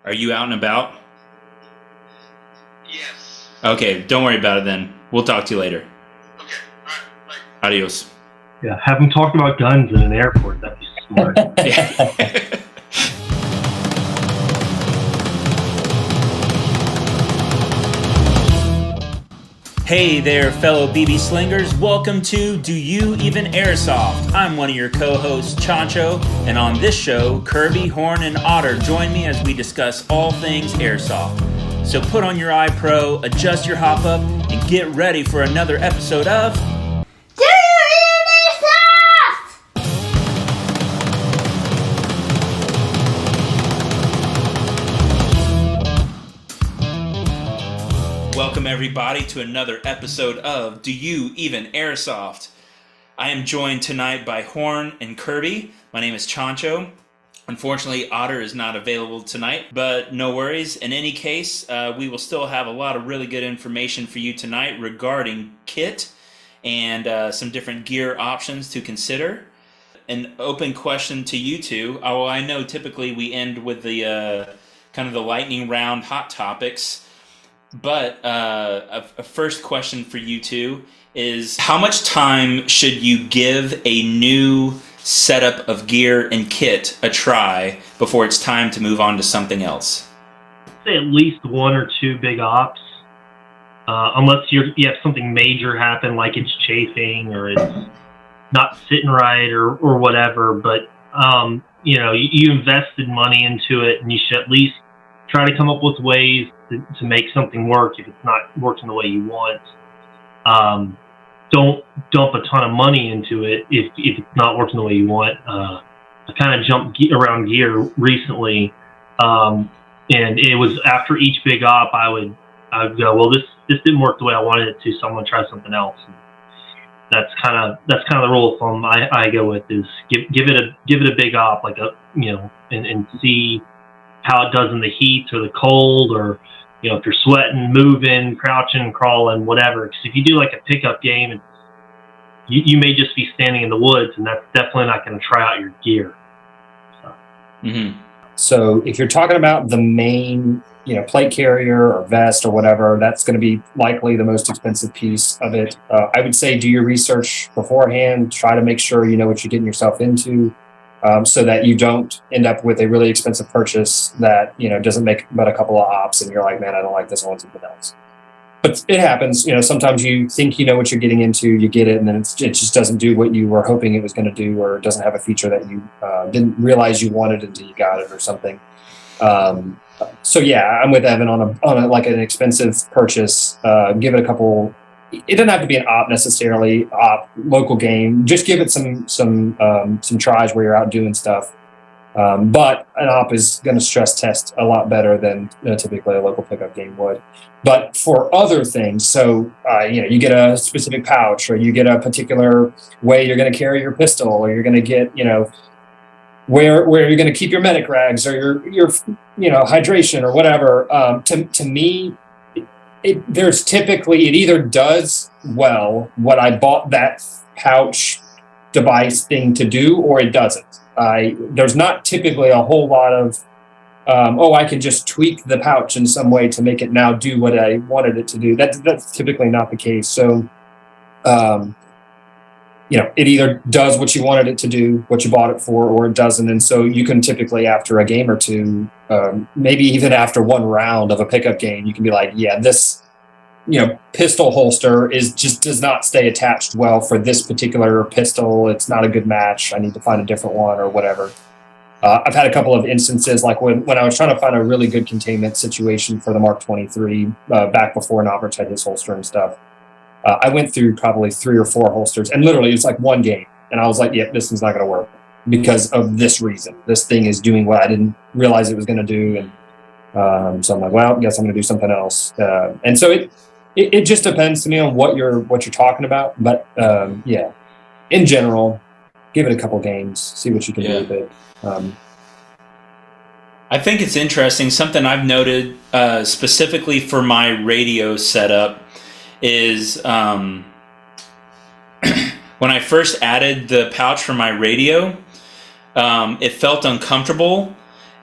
Are you out and about? Yes. Okay, don't worry about it then. We'll talk to you later. Okay, alright, bye. Adios. Yeah, have them talking about guns in an airport. That'd be smart. Hey there, fellow BB slingers. Welcome to Do You Even Airsoft? I'm one of your co-hosts, Chancho, and on this show, Kirby, Horn, and Otter join me as we discuss all things airsoft. So put on your iPro, adjust your hop up, and get ready for another episode of Do You Even Airsoft? Welcome everybody to another episode of Do You Even Airsoft? I am joined tonight by Horn and Kirby. My name is Chancho. Unfortunately, Otter is not available tonight, but no worries. In any case, we will still have a lot of really good information for you tonight regarding kit and some different gear options to consider. An open question to you two. Oh, I know typically we end with the kind of the lightning round hot topics. But a first question for you two is, how much time should you give a new setup of gear and kit a try before it's time to move on to something else? I'd say at least one or two big ops, unless you have something major happen, like it's chafing or it's not sitting right or whatever. But you invested money into it, and you should at least try to come up with ways to make something work if it's not working the way you want. Don't dump a ton of money into it if it's not working the way you want. I kind of jumped around gear recently, and it was after each big op I would go, well, this didn't work the way I wanted it to, so I'm gonna try something else. And that's kind of the rule of thumb I go with, is give it a big op, like and see how it does in the heat or the cold, or if you're sweating, moving, crouching, crawling, whatever. Because if you do like a pickup game, you may just be standing in the woods, and that's definitely not going to try out your gear. So if you're talking about the main, plate carrier or vest or whatever, that's going to be likely the most expensive piece of it. I would say do your research beforehand. Try to make sure you know what you're getting yourself into, so that you don't end up with a really expensive purchase that doesn't make but a couple of ops, and you're like, man, I don't like this, I want something else. But it happens. Sometimes you think you know what you're getting into, you get it, and then it just doesn't do what you were hoping it was going to do, or it doesn't have a feature that you didn't realize you wanted until you got it or something. So yeah, I'm with Evan on a like an expensive purchase. Give it a couple. It doesn't have to be an op necessarily. Local game. Just give it some tries where you're out doing stuff. But an op is going to stress test a lot better than typically a local pickup game would. But for other things, so you get a specific pouch, or you get a particular way you're going to carry your pistol, or you're going to get where you're going to keep your medic rags, or your hydration or whatever. To me, there's typically, it either does well what I bought that pouch device thing to do, or it doesn't. There's not typically a whole lot of I can just tweak the pouch in some way to make it now do what I wanted it to do. That's typically not the case. So it either does what you wanted it to do, what you bought it for, or it doesn't. And so you can typically, after a game or two, maybe even after one round of a pickup game, you can be like, yeah, this pistol holster does not stay attached well for this particular pistol. It's not a good match. I need to find a different one, or whatever. I've had a couple of instances, like when I was trying to find a really good containment situation for the Mark 23, back before Noverts had his holster and stuff. I went through probably 3 or 4 holsters, and literally it's like one game, and I was like, yep, this is not going to work because of this reason. This thing is doing what I didn't realize it was going to do, and so I'm like, well, I guess I'm going to do something else. And so it just depends to me on what you're talking about, but yeah, in general, give it a couple games, see what you can do with it. I think it's interesting. Something I've noted specifically for my radio setup is when I first added the pouch for my radio, it felt uncomfortable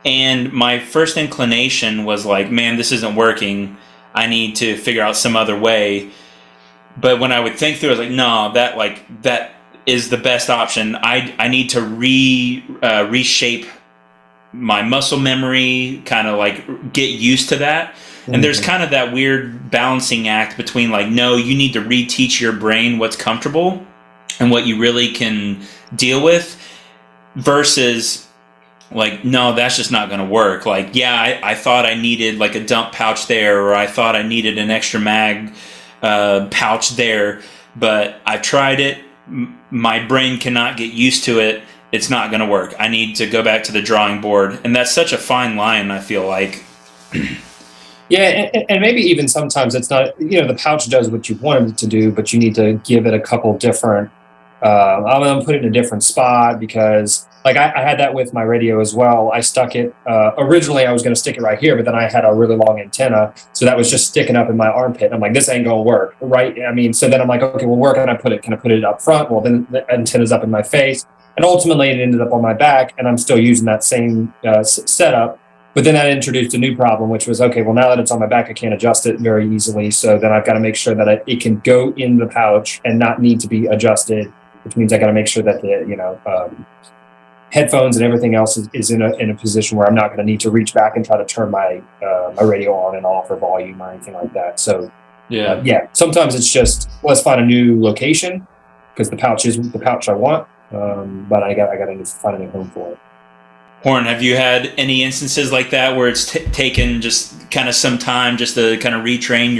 And my first inclination was like, man, this isn't working. I need to figure out some other way. But when I would think through it, I was like, no, that is the best option. I need to reshape my muscle memory, kind of like get used to that. And there's kind of that weird balancing act between like, no, you need to reteach your brain what's comfortable and what you really can deal with, versus like, no, that's just not going to work. Like, yeah, I thought I needed like a dump pouch there, or I thought I needed an extra mag pouch there, but I've tried it. My brain cannot get used to it. It's not going to work. I need to go back to the drawing board. And that's such a fine line, I feel like. Yeah, and maybe even sometimes it's not, the pouch does what you want it to do, but you need to give it a couple different, I'm going to put it in a different spot, because like I had that with my radio as well. I stuck it, originally I was going to stick it right here, but then I had a really long antenna. So that was just sticking up in my armpit. And I'm like, this ain't going to work, right? I mean, so then I'm like, okay, well, where can I put it? Can I put it up front? Well, then the antenna's up in my face. And ultimately it ended up on my back, and I'm still using that same setup. But then that introduced a new problem, which was, okay, well, now that it's on my back, I can't adjust it very easily. So then I've got to make sure that it can go in the pouch and not need to be adjusted, which means I got to make sure that the, headphones and everything else is in a position where I'm not going to need to reach back and try to turn my radio on and off, or volume or anything like that. So yeah, sometimes it's just, let's find a new location, because the pouch is the pouch I want, but I got to find a new home for it. Horn, have you had any instances like that where it's taken just kind of some time just to kind of retrain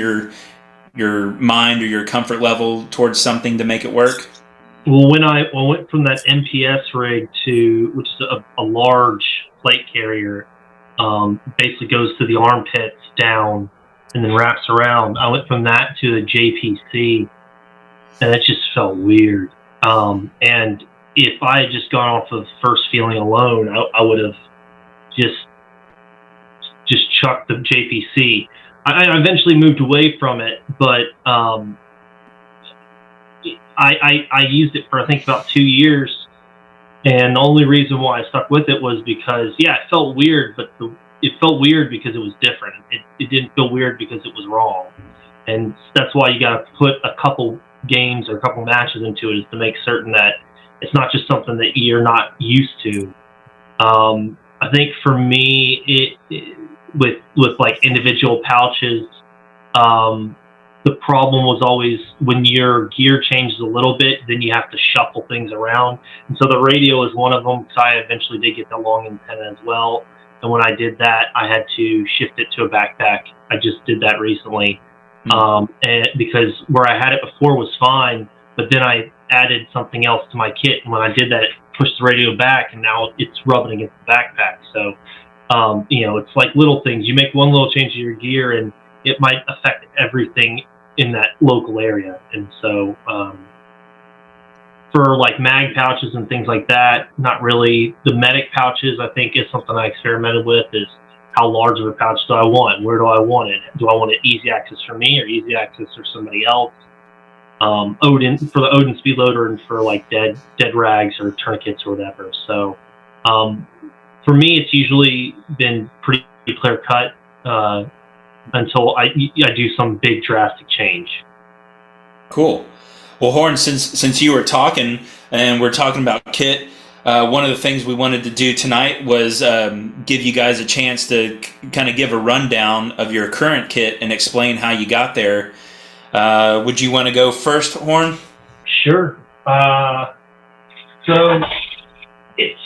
your mind or your comfort level towards something to make it work? Well, when I went from that MPS rig to, which is a large plate carrier, basically goes to the armpits down and then wraps around. I went from that to the JPC, and it just felt weird. And if I had just gone off of first feeling alone, I would have just chucked the JPC. I eventually moved away from it, but I used it for, I think, about 2 years, and the only reason why I stuck with it was because, yeah, it felt weird, but it felt weird because it was different. It didn't feel weird because it was wrong, and that's why you got to put a couple games or a couple matches into it, is to make certain that it's not just something that you're not used to. I think for me, with like individual pouches, the problem was always when your gear changes a little bit, then you have to shuffle things around. And so the radio is one of them, because I eventually did get the long antenna as well. And when I did that, I had to shift it to a backpack. I just did that recently. And because where I had it before was fine, but then I added something else to my kit. And when I did that, it pushed the radio back, and now it's rubbing against the backpack. So, it's like little things. You make one little change to your gear, and it might affect everything in that local area. And so for like mag pouches and things like that, not really. The medic pouches, I think, is something I experimented with, is how large of a pouch do I want? Where do I want it? Do I want it easy access for me or easy access for somebody else? Odin, for the Odin speed loader, and for like dead rags or tourniquets or whatever. So for me, it's usually been pretty clear cut until I do some big drastic change. Cool. Well, Horn, since you were talking and we're talking about kit, one of the things we wanted to do tonight was give you guys a chance to kind of give a rundown of your current kit and explain how you got there. Would you want to go first, Horn? Sure. So it's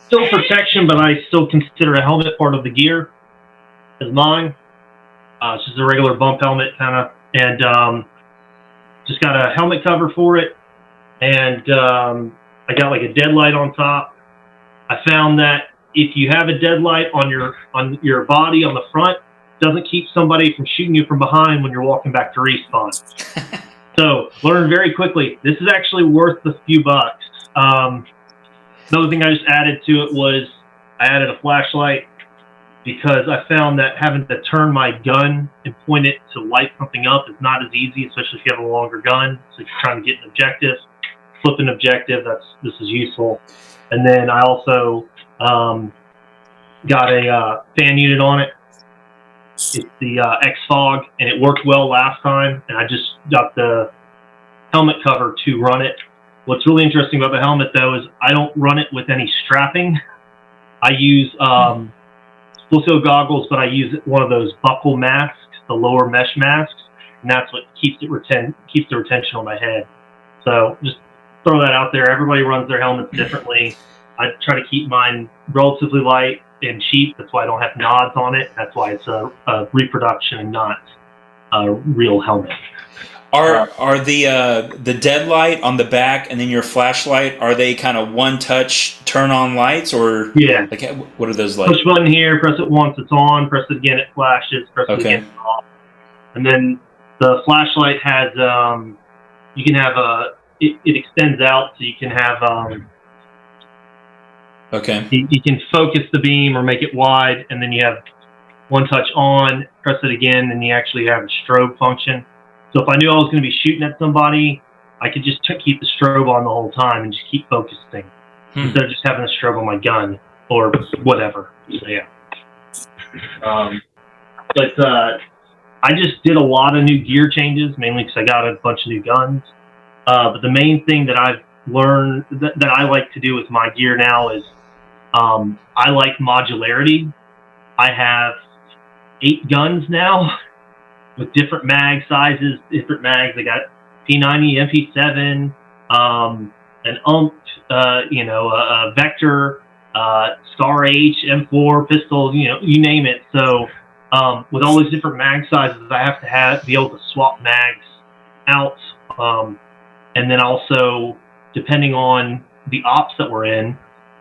still protection, but I still consider a helmet part of the gear as mine. It's just a regular bump helmet kind of, and just got a helmet cover for it, and I got like a deadlight on top. I found that if you have a deadlight on your body on the front, it doesn't keep somebody from shooting you from behind when you're walking back to respawn. So learned very quickly, this is actually worth a few bucks. Another thing I just added to it was I added a flashlight, because I found that having to turn my gun and point it to light something up is not as easy, especially if you have a longer gun. So if you're trying to get an objective, flip an objective, this is useful. And then I also got a fan unit on it. It's the X-Fog, and it worked well last time, and I just got the helmet cover to run it. What's really interesting about the helmet, though, is I don't run it with any strapping. I use full-seal goggles, but I use one of those buckle masks, the lower mesh masks, and that's what keeps the retention on my head. So just throw that out there. Everybody runs their helmets differently. I try to keep mine relatively light and cheap. That's why I don't have nods on it. That's why it's a reproduction and not a real helmet. Are the dead light on the back and then your flashlight, are they kind of one touch turn on lights, or yeah? Like, what are those like? Push button here, press it once, it's on. Press it again, it flashes. Press it again, it's off. And then the flashlight has you can have it extends out, so you can have okay. You can focus the beam or make it wide, and then you have one touch on. Press it again, and you actually have a strobe function. So if I knew I was going to be shooting at somebody, I could just keep the strobe on the whole time and just keep focusing instead of just having a strobe on my gun or whatever. So yeah. But I just did a lot of new gear changes, mainly because I got a bunch of new guns. But the main thing that I've learned that I like to do with my gear now is I like modularity. I have 8 guns now with different mag sizes, different mags. I got P90, MP7, an a Vector, Scar H, M4 pistol, you name it. So with all these different mag sizes, I have to be able to swap mags out. And then also, depending on the ops that we're in,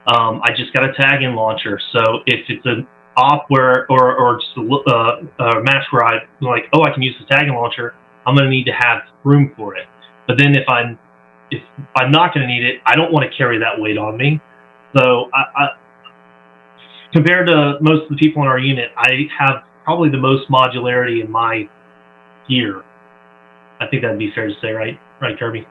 I just got a tag-in launcher. So if it's an op where or just a match where I'm like, I can use the tag-in launcher, I'm going to need to have room for it. But then if I'm not going to need it, I don't want to carry that weight on me. So I compared to most of the people in our unit, I have probably the most modularity in my gear. I think that'd be fair to say, right, Kirby?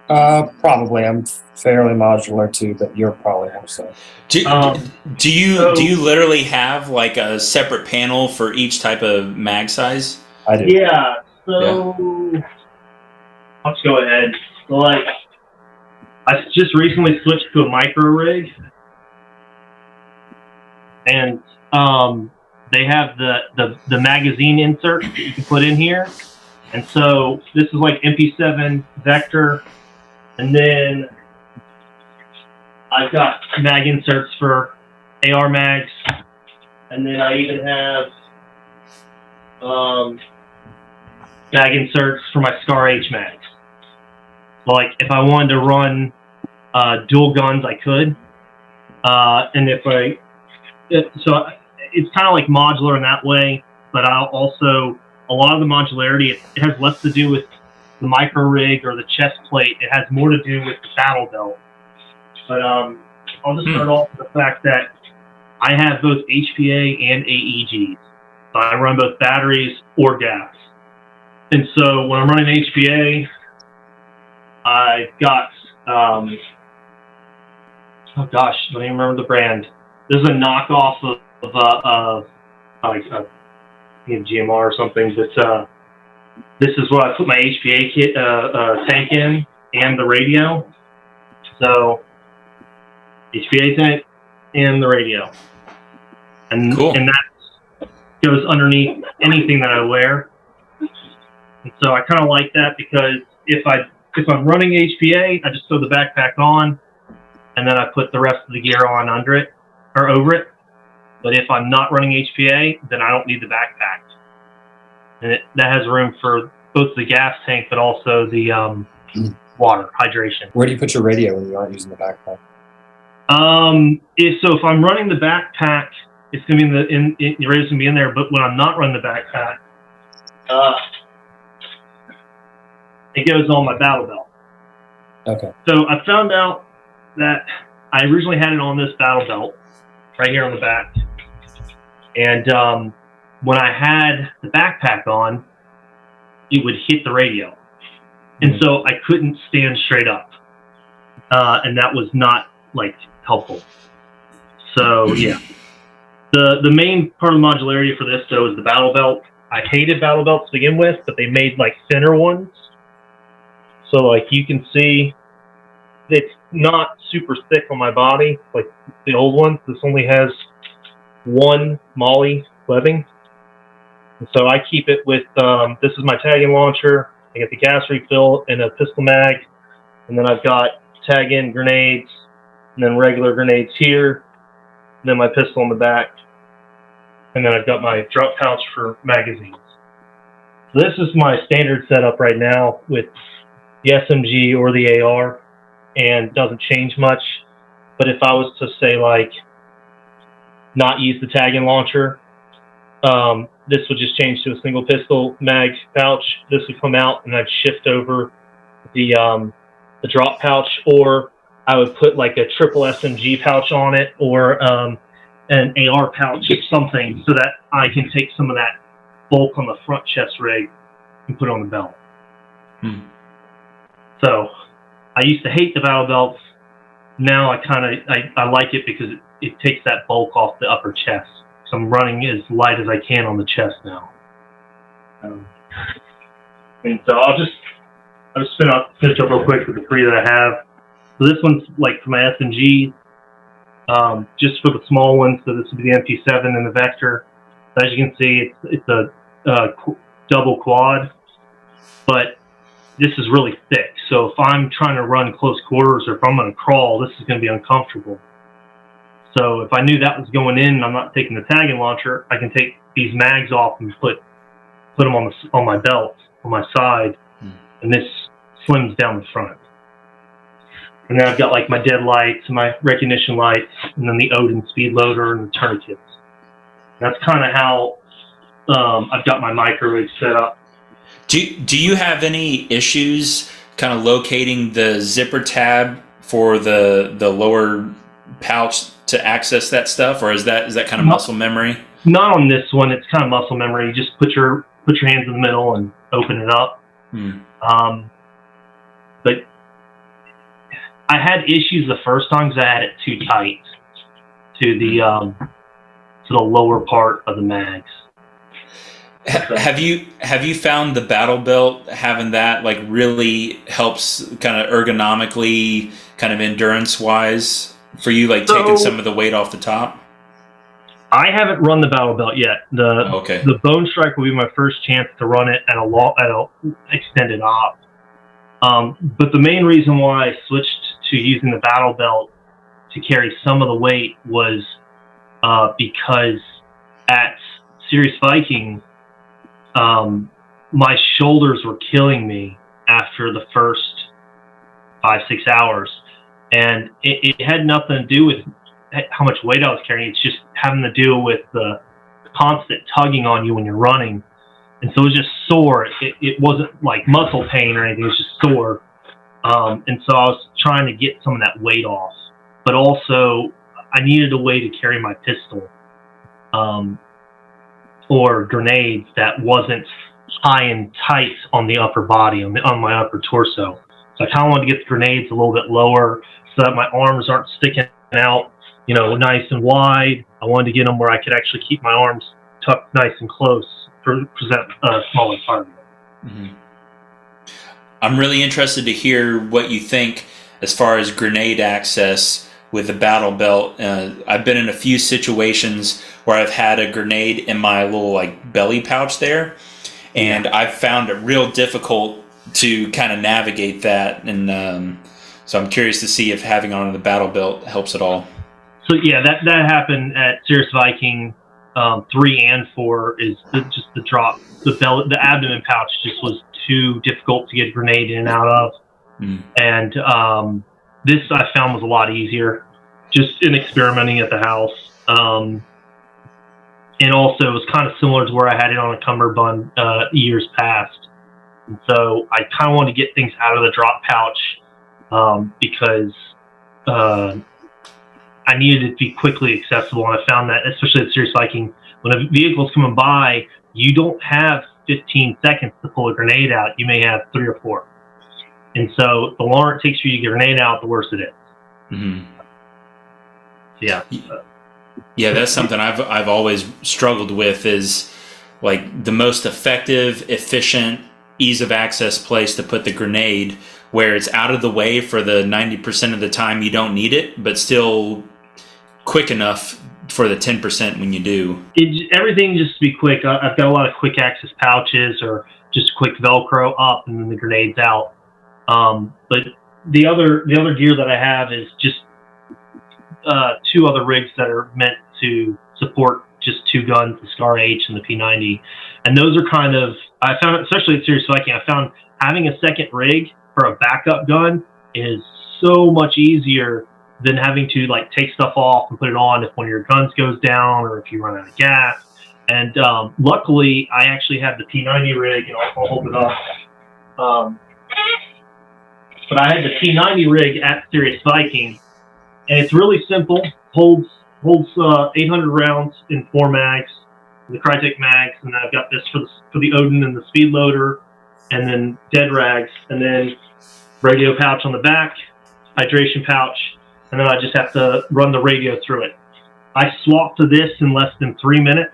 Probably. I'm fairly modular too, but you're probably more so. Do you literally have like a separate panel for each type of mag size? I do. Yeah. So I'll just go ahead. So like, I just recently switched to a micro rig, and they have the magazine insert that you can put in here, and so this is like MP7 Vector. And then I've got mag inserts for AR mags, and then I even have mag inserts for my Scar H mags. So like if I wanted to run dual guns, I could. And so it's kind of like modular in that way, but I'll also, a lot of the modularity, it has less to do with the micro rig or the chest plate. It has more to do with the battle belt. But I'll just start off with the fact that I have both HPA and AEGs. So I run both batteries or gas. And so when I'm running HPA, I've got, I don't even remember the brand. This is a knockoff of like a GMR or something, but this is what I put my HPA kit tank in and the radio. So HPA tank and the radio, and cool. And that goes underneath anything that I wear. And so I kind of like that because if I'm running HPA, I just throw the backpack on, and then I put the rest of the gear on under it or over it. But if I'm not running HPA, then I don't need the backpack. And that has room for both the gas tank, but also the water, hydration. Where do you put your radio when you aren't using the backpack? If I'm running the backpack, it's going to be the radio's going to be in there. But when I'm not running the backpack, it goes on my battle belt. Okay. So I found out that I originally had it on this battle belt right here on the back, and when I had the backpack on, it would hit the radio. And so I couldn't stand straight up. And that was not, helpful. So, yeah. The main part of the modularity for this, though, is the battle belt. I hated battle belts to begin with, but they made like thinner ones. So like you can see, it's not super thick on my body like the old ones. This only has one MOLLE webbing. And so I keep it with, this is my tag-in launcher. I get the gas refill and a pistol mag. And then I've got tag-in grenades, and then regular grenades here, and then my pistol in the back. And then I've got my drop pouch for magazines. So this is my standard setup right now with the SMG or the AR, and doesn't change much. But if I was to say like not use the tag-in launcher, this would just change to a single pistol mag pouch. This would come out, and I'd shift over the drop pouch, or I would put like a triple SMG pouch on it, or an AR pouch or something, so that I can take some of that bulk on the front chest rig and put it on the belt. So I used to hate the battle belts. Now I like it because it takes that bulk off the upper chest. So I'm running as light as I can on the chest now. And so I'll just finish up real quick with the three that I have. So this one's like for my SMG, just for the small ones. So this would be the MP7 and the Vector. So as you can see, it's a double quad, but this is really thick. So if I'm trying to run close quarters, or if I'm going to crawl, this is going to be uncomfortable. So if I knew that was going in and I'm not taking the tag-in launcher, I can take these mags off and put them on my belt, on my side, and this slims down the front. And then I've got like my dead lights and my recognition lights, and then the Odin speed loader and the tourniquets. That's kind of how I've got my microwave set up. Do you have any issues kind of locating the zipper tab for the lower pouch to access that stuff, or is that kind of muscle memory? Not on this one. It's kind of muscle memory. You just put your hands in the middle and open it up. But I had issues the first time because I had it too tight to the lower part of the mags. Have you found the battle belt, having that like really helps kind of ergonomically, kind of endurance wise for you, like taking some of the weight off the top? I haven't run the battle belt yet. The Bone Strike will be my first chance to run it at a extended op. But the main reason why I switched to using the battle belt to carry some of the weight was because at Serious Viking, my shoulders were killing me after the first 5-6 hours, and it had nothing to do with how much weight I was carrying. It's just having to do with the constant tugging on you when you're running, and so it was just sore. It wasn't like muscle pain or anything. It was just sore, and so I was trying to get some of that weight off, but also I needed a way to carry my pistol or grenades that wasn't high and tight on the upper body, on my upper torso. So I kind of wanted to get the grenades a little bit lower so that my arms aren't sticking out, nice and wide. I wanted to get them where I could actually keep my arms tucked nice and close to present a smaller target. Mm-hmm. I'm really interested to hear what you think as far as grenade access with the battle belt. I've been in a few situations where I've had a grenade in my little like belly pouch there, and I've found it real difficult to kind of navigate that, and so I'm curious to see if having on the battle belt helps at all. So yeah, that happened at Serious Viking 3 and 4. Is just the drop, the abdomen pouch just was too difficult to get a grenade in and out of, and this I found was a lot easier, just in experimenting at the house. And also it was kind of similar to where I had it on a cummerbund years past. And so I kind of wanted to get things out of the drop pouch because I needed it to be quickly accessible. And I found that, especially at Serious Viking, when a vehicle's coming by, you don't have 15 seconds to pull a grenade out. You may have 3 or 4. And so the longer it takes for you to get a grenade out, the worse it is. Mm-hmm. Yeah. Yeah, that's something I've always struggled with, is like the most effective, efficient, ease of access place to put the grenade where it's out of the way for the 90% of the time you don't need it, but still quick enough for the 10% when you do. Everything just to be quick. I've got a lot of quick access pouches, or just quick Velcro up and then the grenades out. But the other gear that I have is just 2 other rigs that are meant to support just 2 guns, the Scar H and the P90. And those are kind of, I found, especially at Serious Viking, I found having a second rig for a backup gun is so much easier than having to like take stuff off and put it on if one of your guns goes down or if you run out of gas. And luckily, I actually have the P90 rig, and I'll hold it up. But I had the P90 rig at Serious Viking, and it's really simple. Holds 800 rounds in 4 mags, the Crytek mags, and then I've got this for the Odin and the speed loader, and then dead rags, and then radio pouch on the back, hydration pouch, and then I just have to run the radio through it. I swapped to this in less than 3 minutes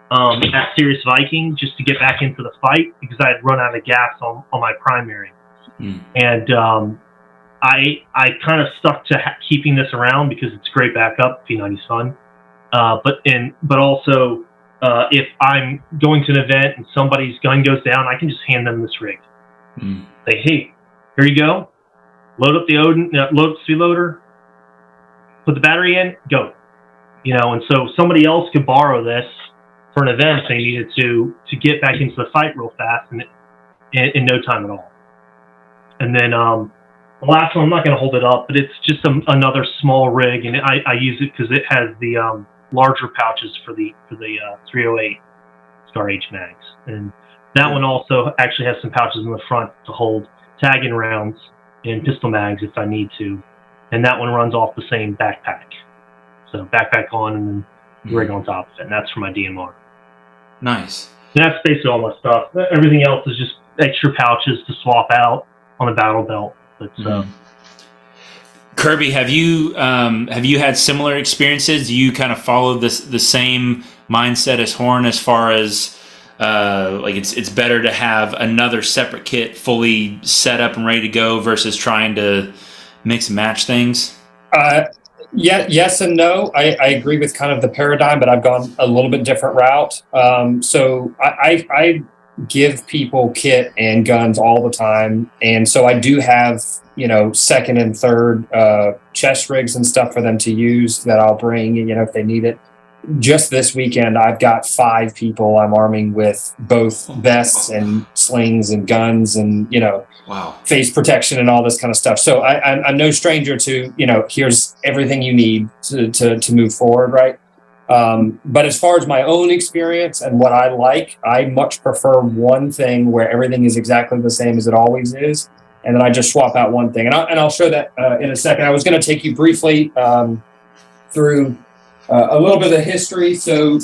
at Serious Viking just to get back into the fight because I had run out of gas on my primary. And I kind of stuck to keeping this around because it's great backup. P90's fun, but also if I'm going to an event and somebody's gun goes down, I can just hand them this rig. Say, hey, here you go. Load up the Odin, load up the speed loader, put the battery in, go. And so somebody else could borrow this for an event if they needed to get back into the fight real fast and in no time at all. And then the last one, I'm not going to hold it up, but it's just another small rig, and I use it because it has the larger pouches for the 308 Scar H mags, and that one also actually has some pouches in the front to hold tagging rounds and pistol mags if I need to, and that one runs off the same backpack. So backpack on and then rig on top of it, and that's for my DMR. Nice. And that's basically all my stuff. Everything else is just extra pouches to swap out on a battle belt. But Kirby, have you had similar experiences? Do you kind of follow the same mindset as Horn as far as like it's better to have another separate kit fully set up and ready to go versus trying to mix and match things? Yes and no. I agree with kind of the paradigm, but I've gone a little bit different route. So I give people kit and guns all the time, and so I do have second and third chest rigs and stuff for them to use that I'll bring if they need it. Just this weekend, I've got 5 people I'm arming with both vests and slings and guns and wow, face protection and all this kind of stuff. So I'm no stranger to here's everything you need to move forward, right? But as far as my own experience and what I like, I much prefer one thing where everything is exactly the same as it always is, and then I just swap out one thing. And I'll show that in a second. I was going to take you briefly through a little bit of the history. So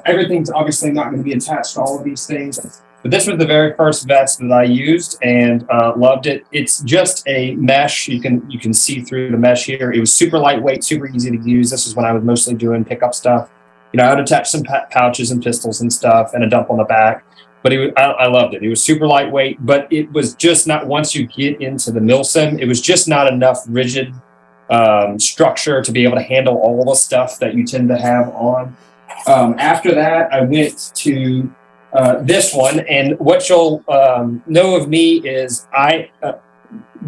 everything's obviously not going to be attached to all of these things. But this was the very first vest that I used and loved it. It's just a mesh. You can see through the mesh here. It was super lightweight, super easy to use. This is when I was mostly doing pickup stuff. I would attach some pouches and pistols and stuff and a dump on the back. But I loved it. It was super lightweight, but it was just not, once you get into the milsim, it was just not enough rigid structure to be able to handle all the stuff that you tend to have on. After that, I went to this one, and what you'll know of me is I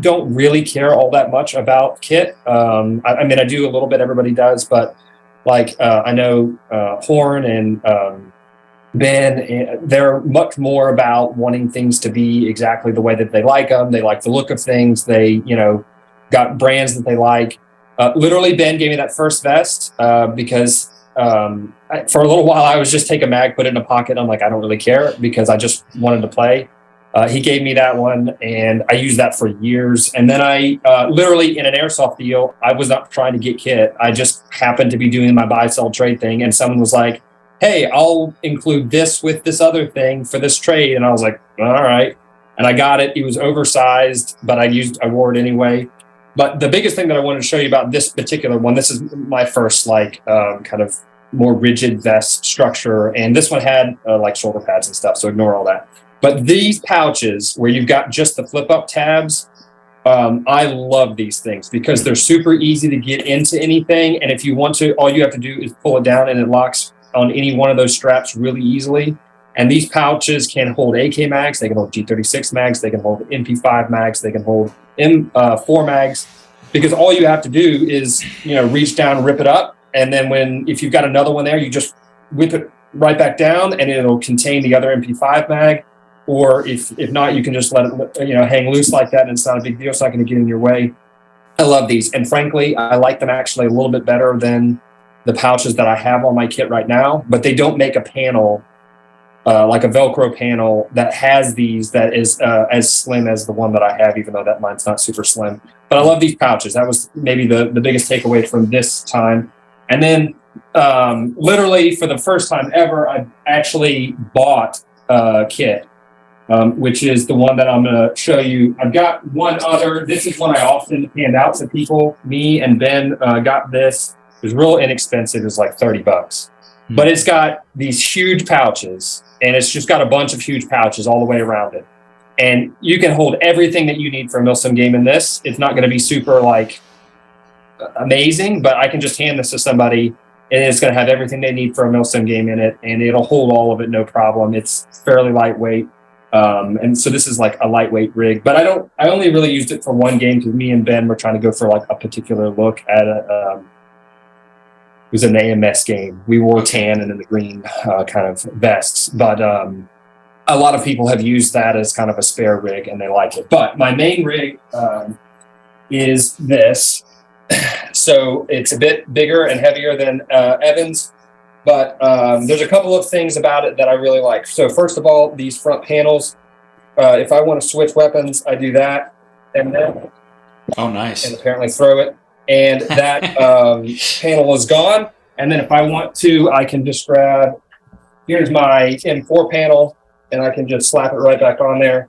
don't really care all that much about kit. I mean, I do a little bit, everybody does, but like I know Horn and Ben, they're much more about wanting things to be exactly the way that they like them. They like the look of things. They, got brands that they like. Literally, Ben gave me that first vest because for a little while I was just take a mag, put it in a pocket. I'm like, I don't really care because I just wanted to play. He gave me that one, and I used that for years. And then I literally in an airsoft deal, I was not trying to get kit. I just happened to be doing my buy sell trade thing, and someone was like, hey, I'll include this with this other thing for this trade. And I was like, all right. And I got it. It was oversized, but I wore it anyway. But the biggest thing that I wanted to show you about this particular one, this is my first like kind of more rigid vest structure, and this one had like shoulder pads and stuff, so ignore all that. But these pouches where you've got just the flip up tabs, I love these things because they're super easy to get into anything, and if you want to, all you have to do is pull it down and it locks on any one of those straps really easily. And these pouches can hold AK mags, they can hold G36 mags, they can hold MP5 mags, they can hold M4 mags, because all you have to do is, reach down, rip it up, and then if you've got another one there, you just whip it right back down, and it'll contain the other MP5 mag. Or if not, you can just let it, hang loose like that, and it's not a big deal. It's not going to get in your way. I love these, and frankly, I like them actually a little bit better than the pouches that I have on my kit right now. But they don't make a panel. Like a Velcro panel that has these that is as slim as the one that I have, even though that mine's not super slim. But I love these pouches. That was maybe the biggest takeaway from this time. And then literally for the first time ever, I actually bought a kit, which is the one that I'm going to show you. I've got one other. This is one I often hand out to people. Me and Ben got this. It was real inexpensive. It was like $30. But it's got these huge pouches. And it's just got a bunch of huge pouches all the way around it. And you can hold everything that you need for a Milsim game in this. It's not going to be super like amazing, but I can just hand this to somebody and it's going to have everything they need for a Milsim game in it. And it'll hold all of it, no problem. It's fairly lightweight. And so this is like a lightweight rig, but I only really used it for one game because me and Ben were trying to go for like a particular look at it was an AMS game. We wore tan and in the green kind of vests, but a lot of people have used that as kind of a spare rig and they like it. But my main rig is this. So it's a bit bigger and heavier than Evan's, but there's a couple of things about it that I really like. So first of all, these front panels, if I want to switch weapons, I do that. And then, oh, nice. And apparently throw it. And that panel is gone. And then if I want to, I can just grab, here's my M4 panel, and I can just slap it right back on there,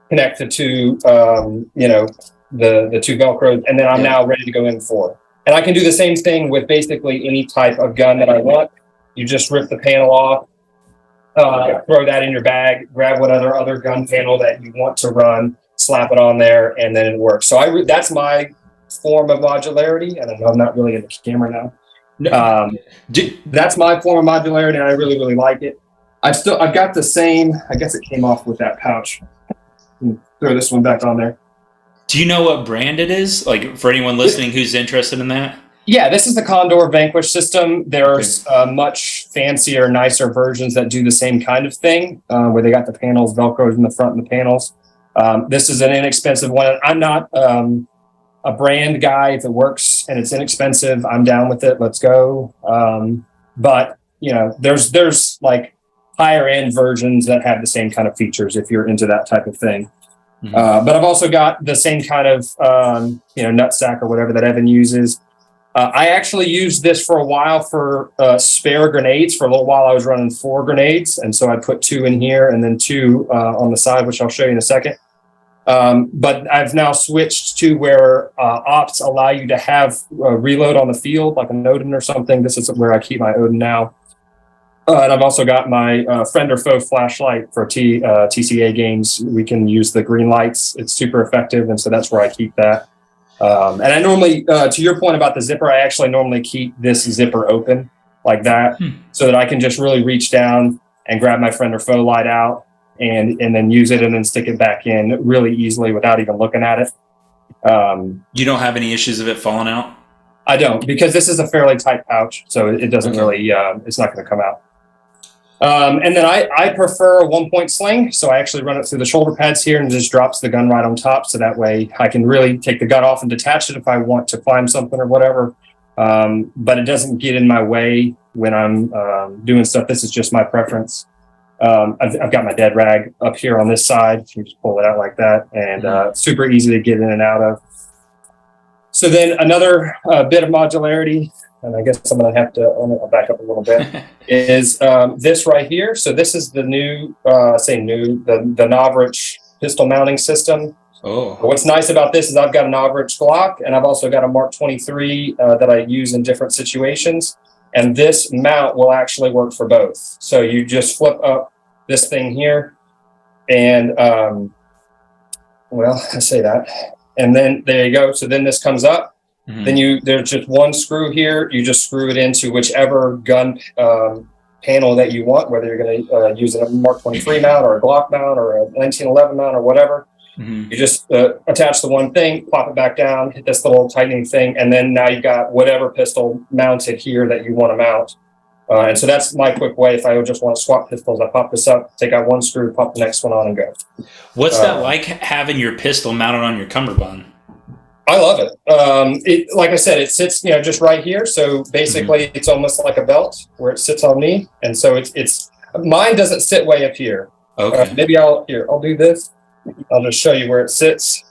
connect the two, the two Velcros, and then I'm now ready to go in for. And I can do the same thing with basically any type of gun that I want. You just rip the panel off, throw that in your bag, grab whatever other gun panel that you want to run, slap it on there, and then it works. So that's my form of modularity. I don't know, I'm not really in the camera now. That's my form of modularity, and I really, really like it. I've got the same, I guess it came off with that pouch. Throw this one back on there. Do you know what brand it is? Like for anyone listening who's interested in that? Yeah, this is the Condor Vanquish system. There's much fancier, nicer versions that do the same kind of thing, where they got the panels, Velcros in the front and the panels. This is an inexpensive one. I'm not a brand guy. If it works and it's inexpensive, I'm down with it. Let's go. But there's like higher end versions that have the same kind of features if you're into that type of thing. Mm-hmm. But I've also got the same kind of nutsack or whatever that Evan uses. I actually used this for a while for spare grenades. For a little while, I was running 4 grenades, and so I put 2 in here and then 2 on the side, which I'll show you in a second. But I've now switched to where ops allow you to have reload on the field, like an Odin or something. This is where I keep my Odin now. And I've also got my friend or foe flashlight for TCA games. We can use the green lights. It's super effective, and so that's where I keep that. And I normally, to your point about the zipper, I actually normally keep this zipper open like that so that I can just really reach down and grab my friend or foe light out and then use it and then stick it back in really easily without even looking at it. You don't have any issues of it falling out? I don't, because this is a fairly tight pouch, so it doesn't really, it's not going to come out. And then I prefer a 1-point sling, so I actually run it through the shoulder pads here and it just drops the gun right on top, so that way I can really take the gun off and detach it if I want to climb something or whatever. But it doesn't get in my way when I'm doing stuff. This is just my preference. I've got my dead rag up here on this side. You just pull it out like that, and super easy to get in and out of. So then another bit of modularity, and I guess I'm going to have to I'll back up a little bit, is this right here. So this is the new, the Novrich pistol mounting system. Oh. What's nice about this is I've got an average Glock, and I've also got a Mark 23 that I use in different situations. And this mount will actually work for both. So you just flip up this thing here, and I say that, and then there you go. So then this comes up. Mm-hmm. Then there's just one screw here. You just screw it into whichever gun panel that you want, whether you're going to use a Mark 23 mount or a Glock mount or a 1911 mount or whatever. Mm-hmm. You just attach the one thing, plop it back down, hit this little tightening thing, and then now you've got whatever pistol mounted here that you want to mount. And so that's my quick way. If I just want to swap pistols, I pop this up, take out one screw, pop the next one on, and go. What's that like, having your pistol mounted on your cummerbund? I love it. Like I said, it sits, just right here. So basically, it's almost like a belt where it sits on me, and so it's mine doesn't sit way up here. Okay. Maybe I'll do this. I'll just show you where it sits.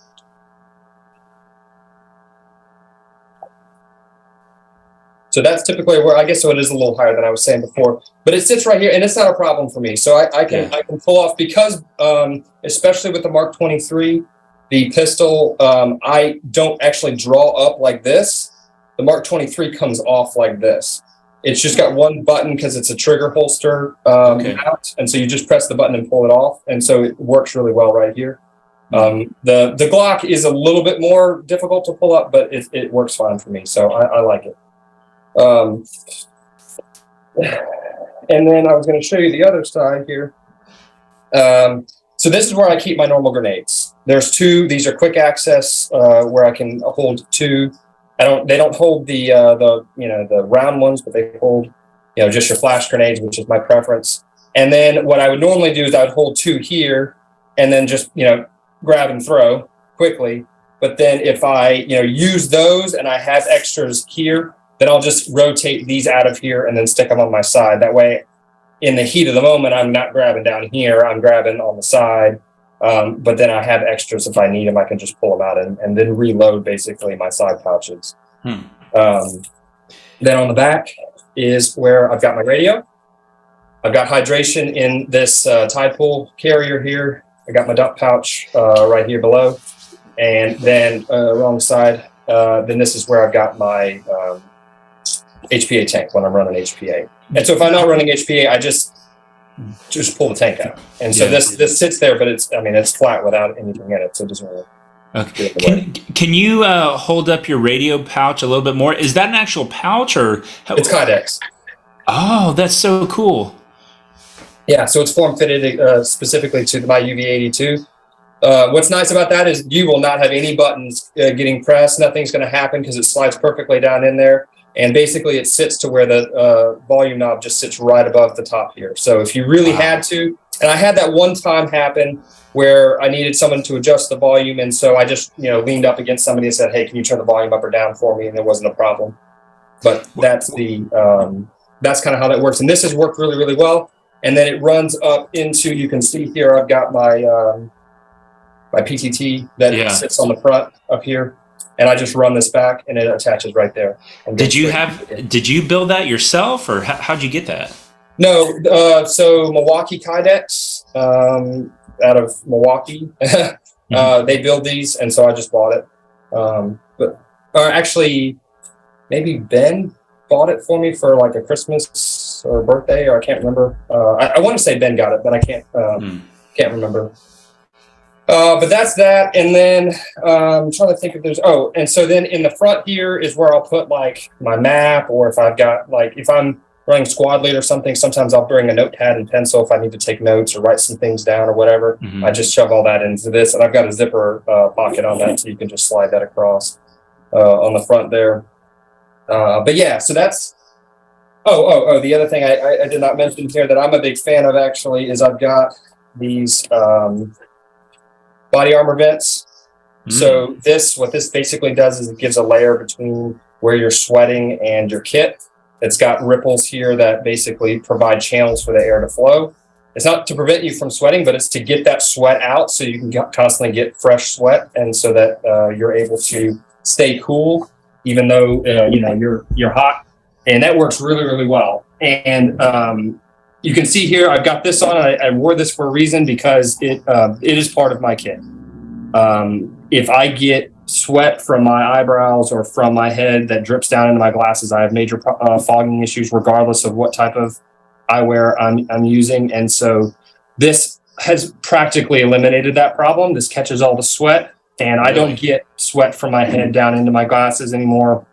So that's typically where, I guess, so it is a little higher than I was saying before, but it sits right here, and it's not a problem for me. So I can pull off, because especially with the Mark 23, the pistol, I don't actually draw up like this. The Mark 23 comes off like this. It's just got one button because it's a trigger holster mount, and so you just press the button and pull it off, and so it works really well right here. The Glock is a little bit more difficult to pull up, but it works fine for me, so I like it. And then I was going to show you the other side here. So this is where I keep my normal grenades. There's two. These are quick access where I can hold two. They don't hold the round ones, but they hold just your flash grenades, which is my preference. And then what I would normally do is I would hold two here, and then just grab and throw quickly. But then if I use those and I have extras here, then I'll just rotate these out of here and then stick them on my side. That way, in the heat of the moment, I'm not grabbing down here, I'm grabbing on the side. But then I have extras if I need them. I can just pull them out and then reload basically my side pouches. Then on the back is where I've got my radio. I've got hydration in this Tide Pool carrier here. I got my dump pouch right here below. And then wrong side, then this is where I've got my HPA tank when I'm running HPA. And so if I'm not running HPA, I just pull the tank out. And so this sits there, but it's flat without anything in it, so it doesn't really. Okay. Can you hold up your radio pouch a little bit more? Is that an actual pouch, or it's Kydex? Oh, that's so cool. Yeah, so it's form fitted specifically to my UV82. What's nice about that is you will not have any buttons getting pressed. Nothing's going to happen because it slides perfectly down in there. And basically it sits to where the volume knob just sits right above the top here. So if you really had to, and I had that one time happen where I needed someone to adjust the volume. And so I just, leaned up against somebody and said, hey, can you turn the volume up or down for me? And it wasn't a problem. But that's kind of how that works. And this has worked really, really well. And then it runs up into, you can see here, I've got my my PTT that sits on the front up here. And I just run this back, and it attaches right there. Did you build that yourself, or how'd you get that? No, so Milwaukee Kydex, out of Milwaukee, they build these, and so I just bought it. Actually, maybe Ben bought it for me for like a Christmas or birthday, or I can't remember. I want to say Ben got it, but I can't remember. But that's that. And then I'm trying to think if there's, and so then in the front here is where I'll put like my map, or if I've got if I'm running squad lead or something, sometimes I'll bring a notepad and pencil if I need to take notes or write some things down or whatever. Mm-hmm. I just shove all that into this, and I've got a zipper pocket on that, so you can just slide that across on the front there. But yeah, so that's, the other thing I did not mention here that I'm a big fan of actually is I've got these body armor vents. So what this basically does is it gives a layer between where you're sweating and your kit. It's got ripples here that basically provide channels for the air to flow. It's not to prevent you from sweating, but it's to get that sweat out so you can constantly get fresh sweat, and so that you're able to stay cool even though you're hot. And that works really, really well. And you can see here, I've got this on. I wore this for a reason because it is part of my kit. If I get sweat from my eyebrows or from my head that drips down into my glasses, I have major fogging issues, regardless of what type of eyewear I'm using. And so this has practically eliminated that problem. This catches all the sweat, and I don't get sweat from my head down into my glasses anymore,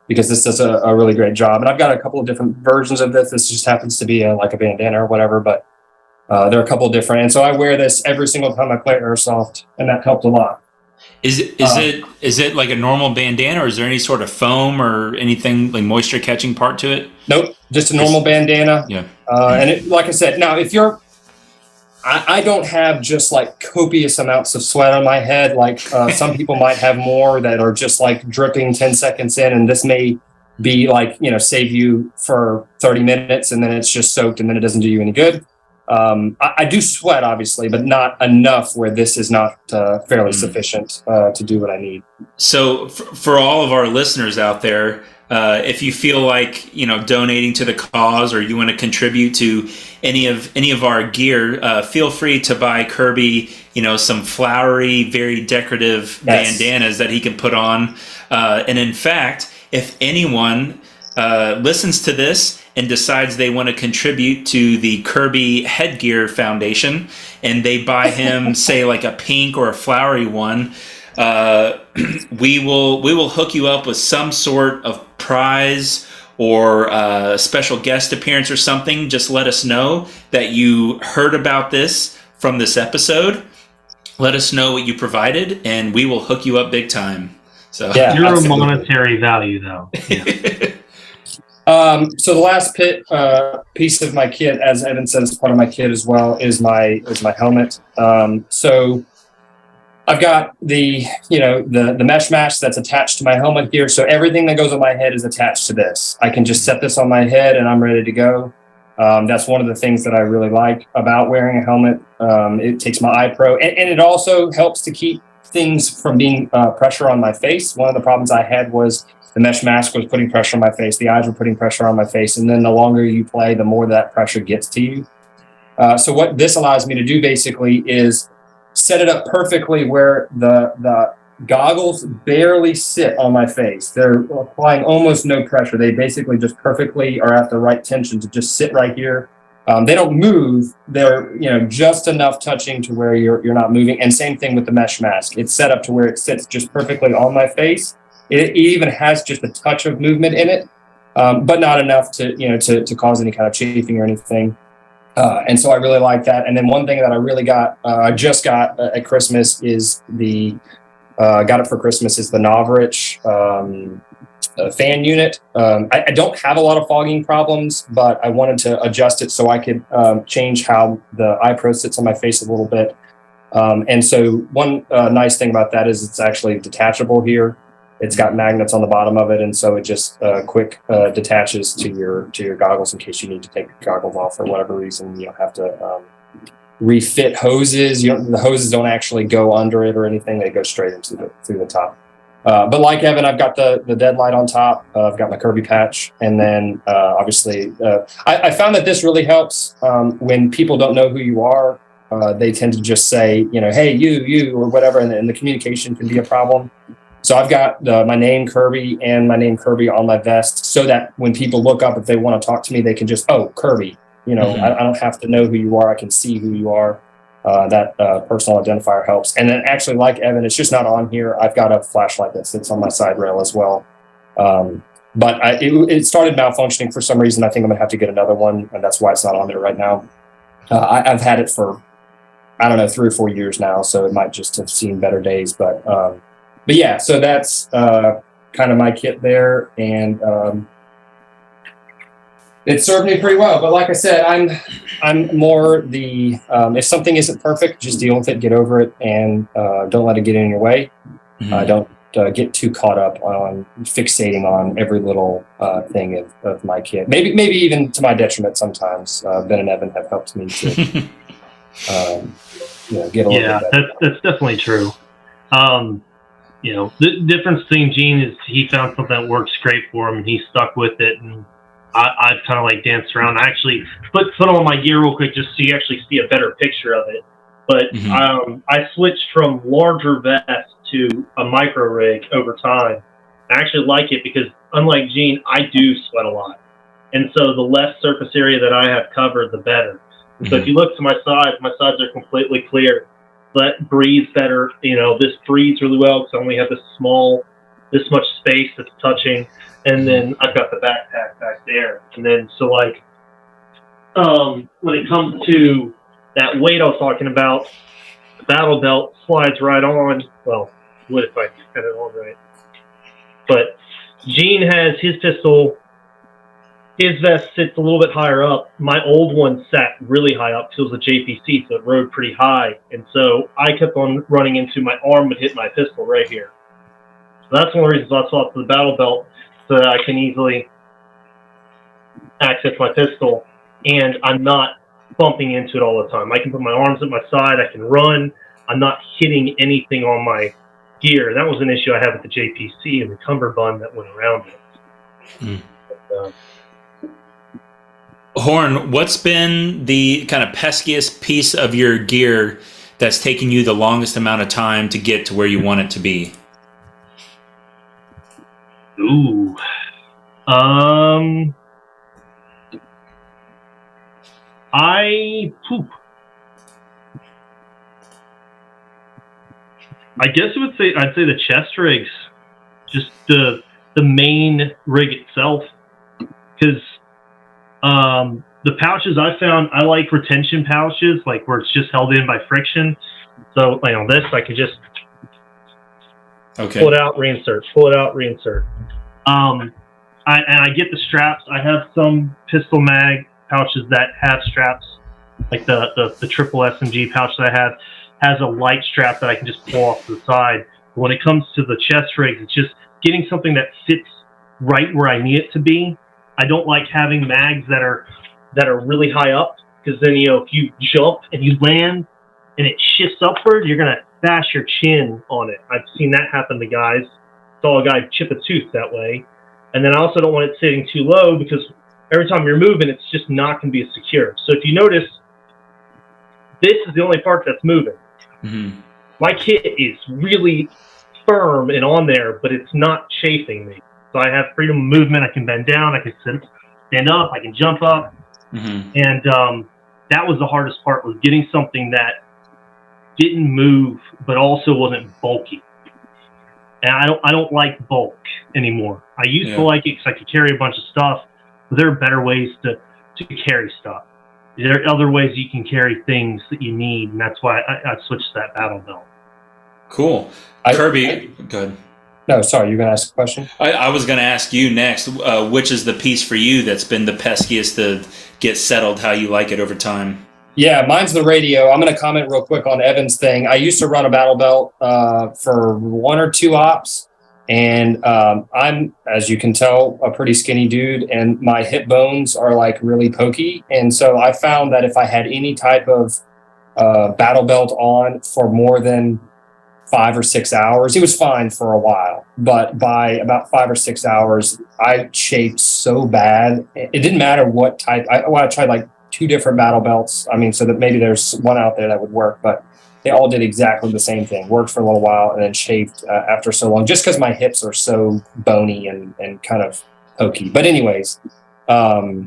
because this does a really great job. And I've got a couple of different versions of this. This just happens to be like a bandana or whatever, but there are a couple of different. And so I wear this every single time I play airsoft, and that helped a lot. Is it like a normal bandana, or is there any sort of foam or anything like moisture catching part to it? Nope, just a normal bandana. Yeah. And it, like I said, now if you're, I don't have just like copious amounts of sweat on my head. Like some people might have more that are just like dripping 10 seconds in, and this may be like, save you for 30 minutes and then it's just soaked and then it doesn't do you any good. I do sweat, obviously, but not enough where this is not fairly sufficient to do what I need. So for all of our listeners out there, if you feel like donating to the cause, or you want to contribute to any of our gear, feel free to buy Kirby some flowery, very decorative bandanas that he can put on. And in fact, if anyone listens to this and decides they want to contribute to the Kirby Headgear Foundation, and they buy him, say, like a pink or a flowery one, we will hook you up with some sort of prize or special guest appearance or something. Just let us know that you heard about this from this episode. Let us know what you provided, and we will hook you up big time. So zero monetary value, though. Yeah. So the last piece of my kit, as Evan said, is part of my kit as well, is my helmet. So I've got the mesh mask that's attached to my helmet here. So everything that goes on my head is attached to this. I can just set this on my head and I'm ready to go. That's one of the things that I really like about wearing a helmet. It takes my eye pro, and it also helps to keep things from being pressure on my face. One of the problems I had was the mesh mask was putting pressure on my face. The eyes were putting pressure on my face. And then the longer you play, the more that pressure gets to you. So what this allows me to do basically is set it up perfectly where the goggles barely sit on my face. They're applying almost no pressure. They basically just perfectly are at the right tension to just sit right here. They don't move. They're just enough touching to where you're not moving. And same thing with the mesh mask. It's set up to where it sits just perfectly on my face. It even has just a touch of movement in it, but not enough to cause any kind of chafing or anything. And so I really like that. And then one thing that I really just got at Christmas is got it for Christmas is the Novrich fan unit. I don't have a lot of fogging problems, but I wanted to adjust it so I could change how the eye pro sits on my face a little bit. And so one nice thing about that is it's actually detachable here. It's got magnets on the bottom of it, and so it just quick detaches to your goggles in case you need to take the goggles off for whatever reason. You don't have to refit hoses. The hoses don't actually go under it or anything; they go straight into through the top. But like Evan, I've got the dead light on top. I've got my Kirby patch, and then obviously I found that this really helps when people don't know who you are. They tend to just say, hey, you, or whatever, and the communication can be a problem. So I've got my name Kirby and my name Kirby on my vest, so that when people look up, if they want to talk to me, they can just, Kirby. I don't have to know who you are. I can see who you are. That personal identifier helps. And then actually, like Evan, it's just not on here. I've got a flashlight that sits on my side rail as well. But it started malfunctioning for some reason. I think I'm going to have to get another one, and that's why it's not on there right now. I've had it for, 3 or 4 years now, so it might just have seen better days. But yeah, so that's kind of my kit there, and it served me pretty well. But like I said, I'm more the if something isn't perfect, just deal with it, get over it, and don't let it get in your way. Don't get too caught up on fixating on every little thing of my kit. Maybe even to my detriment sometimes. Ben and Evan have helped me to get a little bit better. That's definitely true. The difference between Gene is he found something that works great for him and he stuck with it, and I've kind of like danced around. I actually put on my gear real quick just so you actually see a better picture of it. But Mhm. I switched from larger vests to a micro rig over time. I actually like it because, unlike Gene, I do sweat a lot. And so the less surface area that I have covered, the better. And so if Mhm. you look to my sides are completely clear. That breathes better. This breathes really well because I only have this much space that's touching. And then I've got the backpack back there. And then, so like, when it comes to that weight I was talking about, the battle belt slides right on. Well, would if I had it on right. But Gene has his pistol. His vest sits a little bit higher up. My old one sat really high up because it was a JPC, so it rode pretty high. And so I kept on running into my arm would hit my pistol right here. So that's one of the reasons I swapped to the battle belt, so that I can easily access my pistol, and I'm not bumping into it all the time. I can put my arms at my side. I can run. I'm not hitting anything on my gear. That was an issue I had with the JPC and the cummerbund that went around it. Mm. But, Horn, what's been the kind of peskiest piece of your gear that's taken you the longest amount of time to get to where you want it to be? ooh. I guess I'd say the chest rigs, just the main rig itself, because the pouches I found, I like retention pouches, like where it's just held in by friction. So like on this, I could just pull it out, reinsert, pull it out, reinsert. I get the straps. I have some pistol mag pouches that have straps, like the triple SMG pouch that I have has a light strap that I can just pull off to the side. But when it comes to the chest rigs, it's just getting something that fits right where I need it to be. I don't like having mags that are really high up, because then if you jump and you land and it shifts upward, you're gonna bash your chin on it. I've seen that happen to guys. Saw a guy chip a tooth that way. And then I also don't want it sitting too low, because every time you're moving, it's just not going to be as secure. So if you notice, this is the only part that's moving. Mm-hmm. My kit is really firm and on there, but it's not chafing me. So I have freedom of movement. I can bend down. I can stand up. I can jump up. Mm-hmm. And that was the hardest part, was getting something that didn't move, but also wasn't bulky. And I don't like bulk anymore. I used to like it because I could carry a bunch of stuff, but there are better ways to carry stuff. There are other ways you can carry things that you need, and that's why I switched to that battle belt. Cool. Kirby, go ahead. No, sorry, you're going to ask a question? I was going to ask you next, which is the piece for you that's been the peskiest to get settled how you like it over time? Yeah, mine's the radio. I'm going to comment real quick on Evan's thing. I used to run a battle belt for 1 or 2 ops, and I'm, as you can tell, a pretty skinny dude, and my hip bones are like really pokey. And so I found that if I had any type of battle belt on for more than 5 or 6 hours, it was fine for a while, but by about 5 or 6 hours, I chafed so bad. It didn't matter what type. I tried like 2 different battle belts. I mean, so that maybe there's one out there that would work, but they all did exactly the same thing. Worked for a little while and then chafed after so long, just because my hips are so bony and kind of pokey. But anyways, I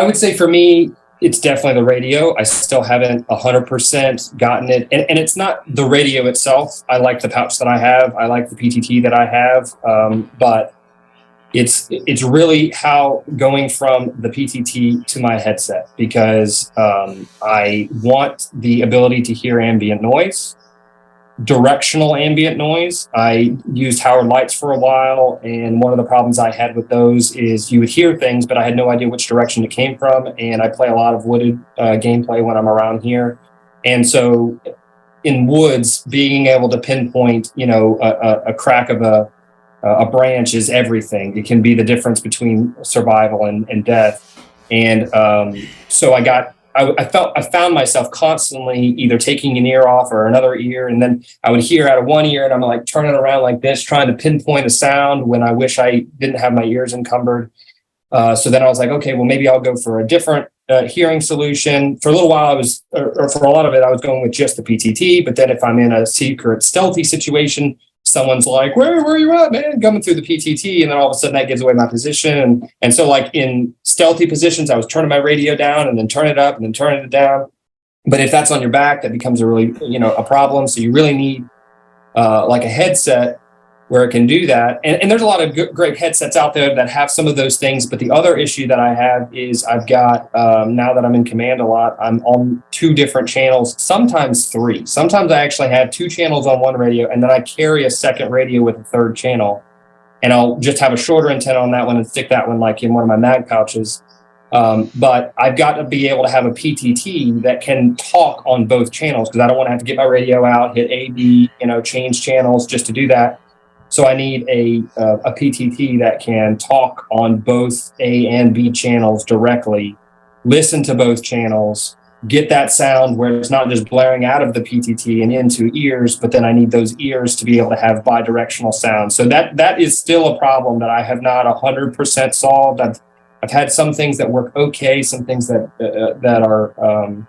would say for me, it's definitely the radio. I still haven't 100% gotten it. And it's not the radio itself. I like the pouch that I have. I like the PTT that I have. But it's really how going from the PTT to my headset, because I want the ability to hear ambient noise, directional ambient noise. I used Howard Lights for a while, and one of the problems I had with those is you would hear things, but I had no idea which direction it came from. And I play a lot of wooded gameplay when I'm around here. And so in woods, being able to pinpoint, a crack of a branch is everything. It can be the difference between survival and death. And so I found myself constantly either taking an ear off or another ear, and then I would hear out of one ear and I'm like turning around like this, trying to pinpoint a sound when I wish I didn't have my ears encumbered. So then I was like, okay, well, maybe I'll go for a different hearing solution. For a little while, or for a lot of it, I was going with just the PTT. But then if I'm in a secret stealthy situation, someone's like, where are you at, man? Coming through the PTT. And then all of a sudden that gives away my position. And so like in stealthy positions, I was turning my radio down and then turning it up and then turning it down. But if that's on your back, that becomes a really, a problem. So you really need like a headset where it can do that. And there's a lot of great headsets out there that have some of those things. But the other issue that I have is I've got, now that I'm in command a lot, I'm on 2 different channels, sometimes 3. Sometimes I actually have 2 channels on one radio, and then I carry a second radio with a 3rd channel. And I'll just have a shorter antenna on that one and stick that one like in one of my mag pouches. But I've got to be able to have a PTT that can talk on both channels, because I don't want to have to get my radio out, hit A, B, change channels just to do that. So I need a PTT that can talk on both A and B channels directly, listen to both channels, get that sound where it's not just blaring out of the PTT and into ears, but then I need those ears to be able to have bidirectional sound. So that is still a problem that I have not 100% solved. I've had some things that work okay, some things that are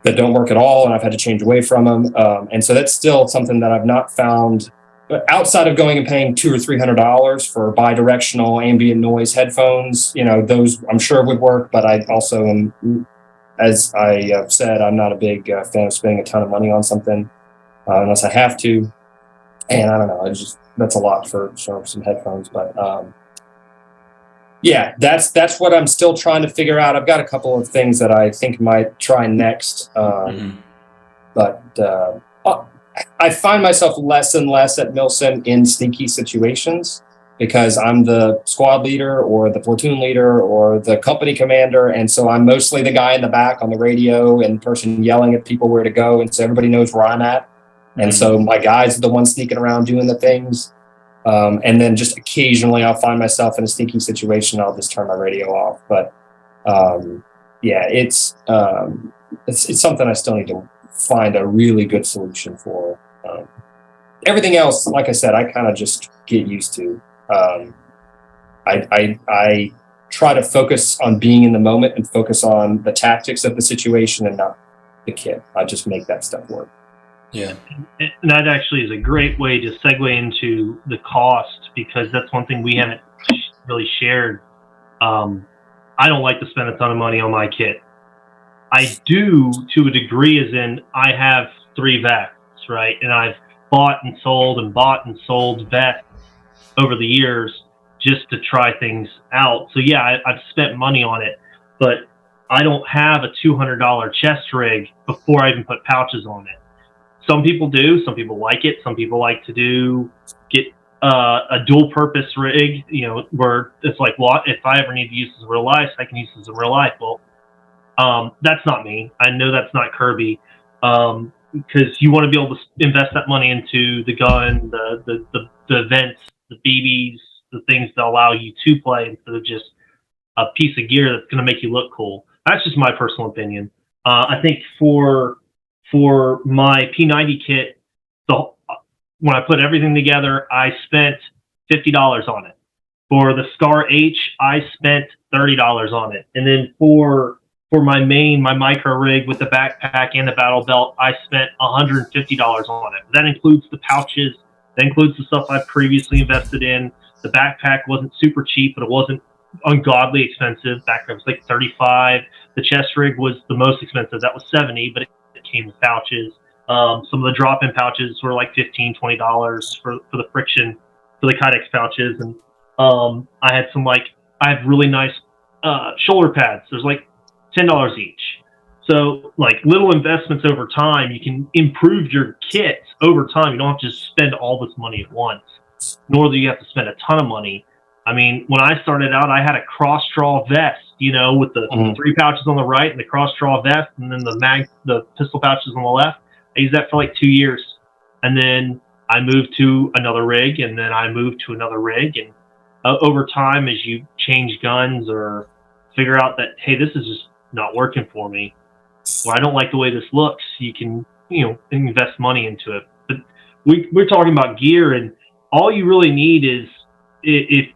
that don't work at all, and I've had to change away from them. And so that's still something that I've not found. But outside of going and paying $200 or $300 for bidirectional ambient noise headphones, those I'm sure would work. But I also am, as I have said, I'm not a big fan of spending a ton of money on something unless I have to. And I don't know, that's a lot for some headphones. But yeah, that's what I'm still trying to figure out. I've got a couple of things that I think might try next, but I find myself less and less at Milsim in sneaky situations because I'm the squad leader or the platoon leader or the company commander. And so I'm mostly the guy in the back on the radio and person yelling at people where to go. And so everybody knows where I'm at. And so my guys are the ones sneaking around doing the things. And then just occasionally I'll find myself in a sneaky situation. I'll just turn my radio off. But yeah, it's something I still need to find a really good solution for. Everything else, like I said, I kind of just get used to. I try to focus on being in the moment and focus on the tactics of the situation and not the kit. I just make that stuff work. Yeah. And that actually is a great way to segue into the cost, because that's one thing we haven't really shared. I don't like to spend a ton of money on my kit. I do to a degree, as in I have 3 vests, right? And I've bought and sold vests over the years just to try things out. So yeah, I've spent money on it, but I don't have a $200 chest rig before I even put pouches on it. Some people do. Some people like it. Some people like to get a dual purpose rig, where it's like, well, if I ever need to use this in real life, I can use this in real life. Well, that's not me. I know that's not Kirby, because you want to be able to invest that money into the gun, the vents, the BBs, the things that allow you to play instead of just a piece of gear that's going to make you look cool. That's just my personal opinion. I think for my P90 kit, when I put everything together, I spent $50 on it. For the Scar H, I spent $30 on it. And then for my micro rig with the backpack and the battle belt, I spent $150 on it. That includes the pouches. That includes the stuff I previously invested in. The backpack wasn't super cheap, but it wasn't ungodly expensive. Backpack was like $35. The chest rig was the most expensive. That was $70, but it came with pouches. Some of the drop-in pouches were like $15, $20 for the friction, for the Kydex pouches. And I have really nice shoulder pads. There's like $10 each. So like little investments over time, you can improve your kit over time. You don't have to just spend all this money at once, nor do you have to spend a ton of money. I mean, when I started out, I had a cross-draw vest, with the 3 pouches on the right and the cross-draw vest, and then the pistol pouches on the left. I used that for like 2 years. And then I moved to another rig, and then I moved to another rig. And over time, as you change guns or figure out that, hey, this is just not working for me, or I don't like the way this looks, you can, invest money into it. But we're talking about gear, and all you really need is, if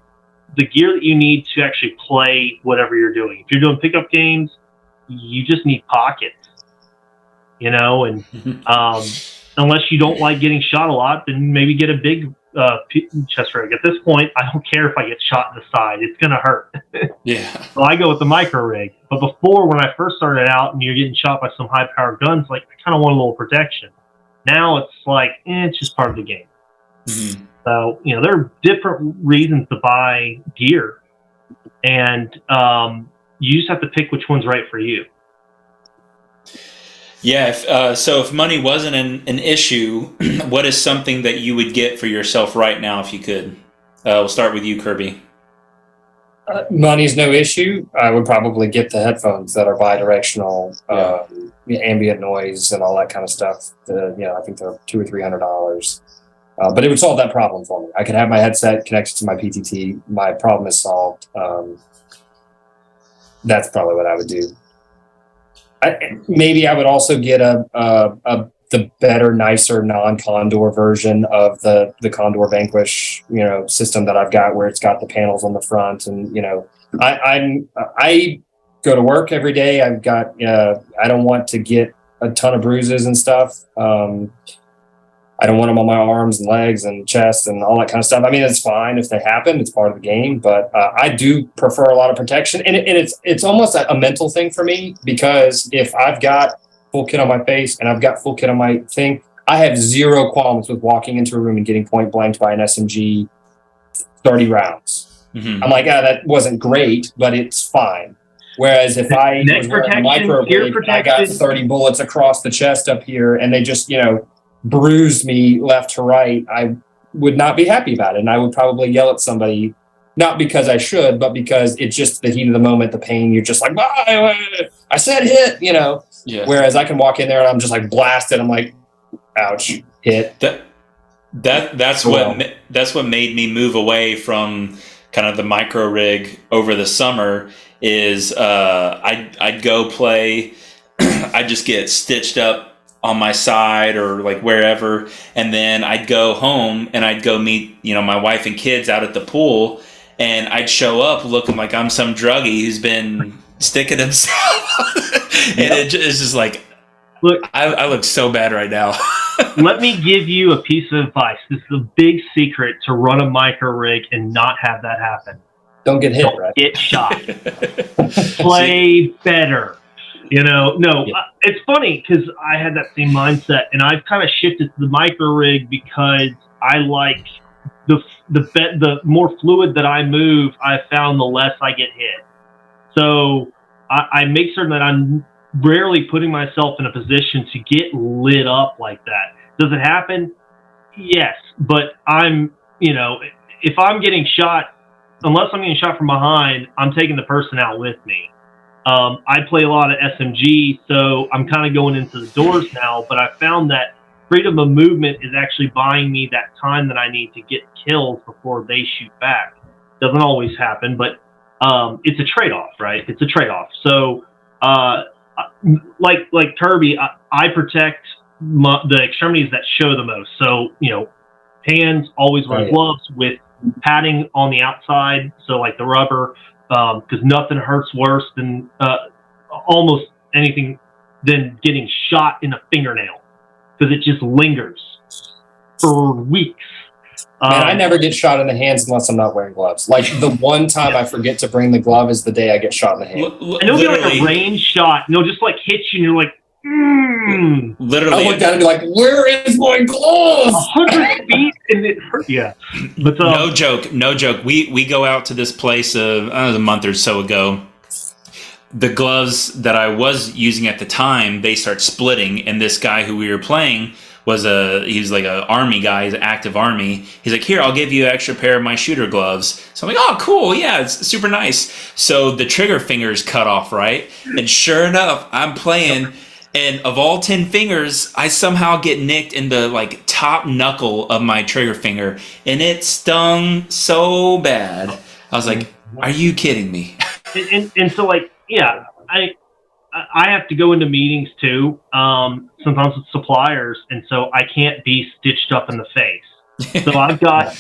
the gear that you need to actually play whatever you're doing. If you're doing pickup games, you just need pockets, and unless you don't like getting shot a lot, then maybe get a big chest rig. At this point, I don't care if I get shot in the side; it's gonna hurt. Yeah. So I go with the micro rig. But before, when I first started out, and you're getting shot by some high powered guns, like I kind of want a little protection. Now it's like it's just part of the game. Mm-hmm. So there are different reasons to buy gear, and you just have to pick which one's right for you. Yeah. So if money wasn't an issue, what is something that you would get for yourself right now if you could? We'll start with you, Kirby. Money's no issue. I would probably get the headphones that are bi-directional, ambient noise and all that kind of stuff. I think they're $200 or $300. But it would solve that problem for me. I could have my headset connected to my PTT. My problem is solved. That's probably what I would do. Maybe I would also get the better, nicer, non-Condor version of the Condor Vanquish, system that I've got, where it's got the panels on the front, and I go to work every day. I've got I don't want to get a ton of bruises and stuff. I don't want them on my arms and legs and chest and all that kind of stuff. I mean, it's fine if they happen; it's part of the game. But I do prefer a lot of protection, and it's almost a mental thing for me, because if I've got full kit on my face and I've got full kit on my thing, I have zero qualms with walking into a room and getting point blanked by an SMG 30 rounds. Mm-hmm. I'm like, that wasn't great, but it's fine. Whereas if I was wearing a micro blade, I got 30 bullets across the chest up here, and they just bruised me left to right, I would not be happy about it, and I would probably yell at somebody, not because I should, but because it's just the heat of the moment, the pain. You're just like, I said hit, Yeah. Whereas I can walk in there and I'm just like blasted. I'm like, ouch, hit. That's what made me move away from kind of the micro rig over the summer. Is I'd go play, I'd just get stitched up on my side or like wherever, and then I'd go home and I'd go meet my wife and kids out at the pool, and I'd show up looking like I'm some druggie who's been sticking himself. And it's just like, look, I look so bad right now. Let me give you a piece of advice. This is a big secret to run a micro rig and not have that happen. Don't get hit, right? Get shot. Play better. It's funny because I had that same mindset, and I've kind of shifted to the micro rig because I like the more fluid that I move, I found the less I get hit. So I make certain that I'm rarely putting myself in a position to get lit up like that. Does it happen? Yes, but if I'm getting shot, unless I'm getting shot from behind, I'm taking the person out with me. I play a lot of SMG, so I'm kind of going into the doors now, but I found that freedom of movement is actually buying me that time that I need to get kills before they shoot back. Doesn't always happen, but it's a trade-off, right? It's a trade-off. So, like Kirby, I protect the extremities that show the most. So, hands, always wear gloves with padding on the outside, so like the rubber, because nothing hurts worse than almost anything than getting shot in a fingernail, because it just lingers for weeks. Man, I never get shot in the hands unless I'm not wearing gloves. Like the one time I forget to bring the glove is the day I get shot in the hand. And it'll be like a range shot, and it'll just like hit you, and you're like, Literally, I look down and be like, "Where is my glove?" 100 feet, and it hurt. Yeah, but no joke. We go out to this place a month or so ago. The gloves that I was using at the time, they start splitting, and this guy who we were playing he's like an army guy, he's an active army. He's like, here, I'll give you an extra pair of my shooter gloves. So I'm like, oh, cool, yeah, it's super nice. So the trigger finger's cut off, right? And sure enough, I'm playing, and of all 10 fingers, I somehow get nicked in the like top knuckle of my trigger finger, and it stung so bad. I was like, are you kidding me? And so like, yeah, I have to go into meetings too, sometimes with suppliers, and so I can't be stitched up in the face. So I've got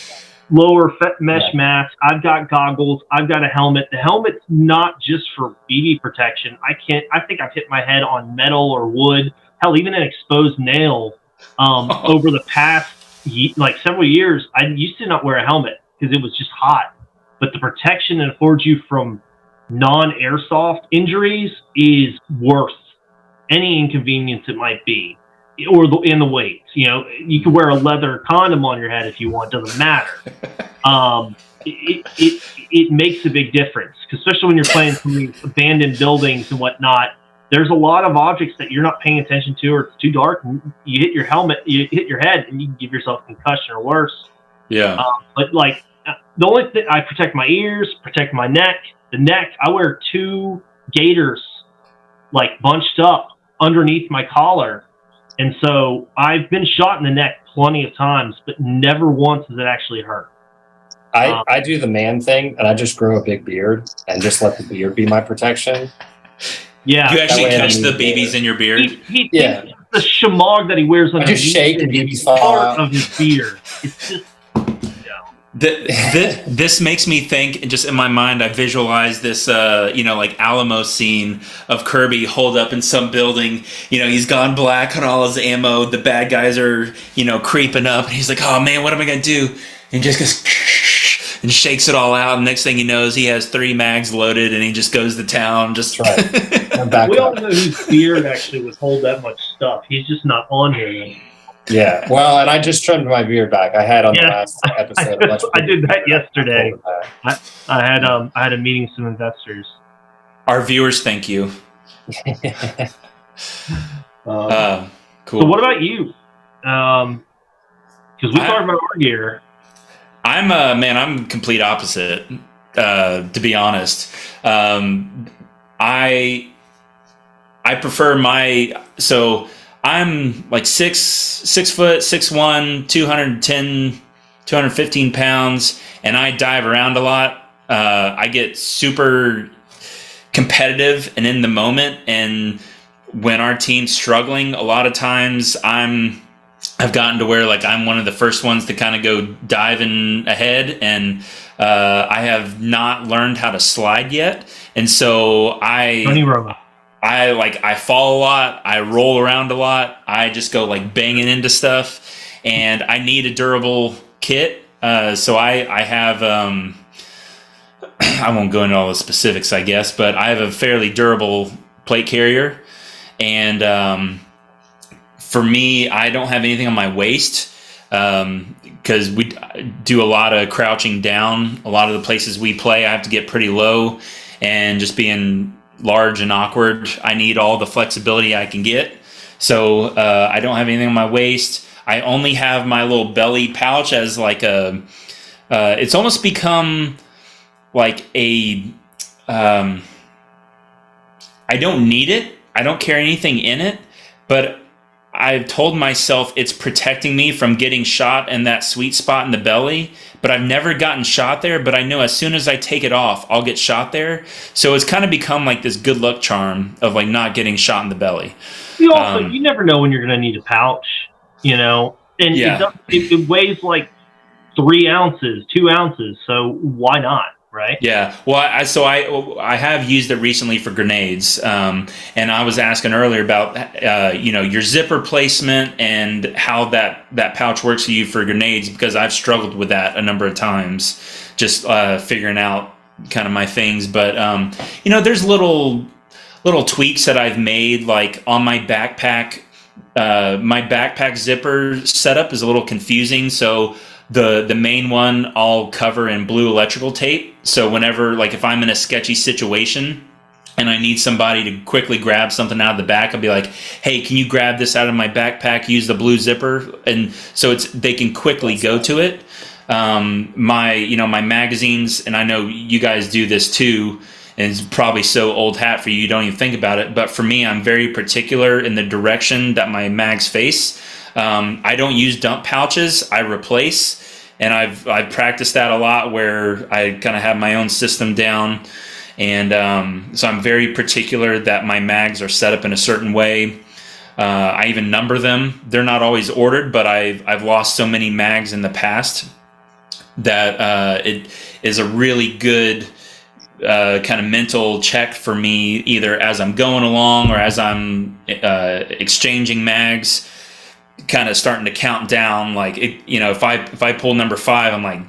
lower mesh mask. I've got goggles. I've got a helmet. The helmet's not just for BB protection. I think I've hit my head on metal or wood. Hell, even an exposed nail. Over the past several years, I used to not wear a helmet because it was just hot. But the protection it affords you from non-airsoft injuries is worth any inconvenience it might be, or in the weights. You can wear a leather condom on your head if you want. Doesn't matter. It makes a big difference, especially when you're playing some of these abandoned buildings and whatnot. There's a lot of objects that you're not paying attention to, or it's too dark. And you hit your helmet, you hit your head, and you can give yourself a concussion or worse. Yeah. But the only thing, I protect my ears, protect my neck. The neck, I wear 2 gaiters bunched up underneath my collar. And so I've been shot in the neck plenty of times, but never once has it actually hurt. I do the man thing, and I just grow a big beard and just let the beard be my protection. Yeah. You actually catch the BBs in your beard? Yeah. The shamog that he wears on just shake and BBs fall part out of his beard. It's just... This makes me think, just in my mind, I visualize this, Alamo scene of Kirby holed up in some building. He's gone black on all his ammo. The bad guys are, creeping up. And he's like, oh, man, what am I going to do? And just goes and shakes it all out. And next thing he knows, he has 3 mags loaded and he just goes to town. Just right. We all know whose beard actually would hold that much stuff. He's just not on here now. Yeah, well, and I just trimmed my beard back. I had on the last episode. I did that yesterday. I had a meeting with some investors. Our viewers thank you. Cool. So what about you? Because we talked about our gear. I'm complete opposite. To be honest, I prefer I'm 6 foot, 6'1", 215 pounds, and I dive around a lot. I get super competitive and in the moment, and when our team's struggling, a lot of times I've gotten to where I'm one of the first ones to kind of go diving ahead, and I have not learned how to slide yet, and so I fall a lot. I roll around a lot. I just go banging into stuff, and I need a durable kit. So I have, I won't go into all the specifics, I guess, but I have a fairly durable plate carrier. And for me, I don't have anything on my waist because we do a lot of crouching down. A lot of the places we play, I have to get pretty low, and just being large and awkward, I need all the flexibility I can get. So I don't have anything on my waist. I only have my little belly pouch as it's almost become I don't need it. I don't carry anything in it, but I've told myself it's protecting me from getting shot in that sweet spot in the belly, but I've never gotten shot there. But I know as soon as I take it off, I'll get shot there. So it's kind of become this good luck charm of not getting shot in the belly. You also, you never know when you're going to need a pouch, and it weighs 3 ounces, 2 ounces. So why not? Right. Yeah. Well, I have used it recently for grenades, and I was asking earlier about your zipper placement and how that pouch works for you for grenades, because I've struggled with that a number of times, just figuring out kind of my things. But there's little tweaks that I've made, on my backpack. My backpack zipper setup is a little confusing, so the main one I'll cover in blue electrical tape. So whenever, if I'm in a sketchy situation and I need somebody to quickly grab something out of the back, I'll be like, hey, can you grab this out of my backpack, use the blue zipper? And so they can quickly go to it. My magazines, and I know you guys do this too, and it's probably so old hat for you, you don't even think about it. But for me, I'm very particular in the direction that my mags face. I don't use dump pouches. I replace, and I've practiced that a lot, where I kind of have my own system down, and so I'm very particular that my mags are set up in a certain way. I even number them. They're not always ordered, but I've lost so many mags in the past that it is a really good kind of mental check for me, either as I'm going along or as I'm exchanging mags, kind of starting to count down. Like, if I pull number 5, I'm like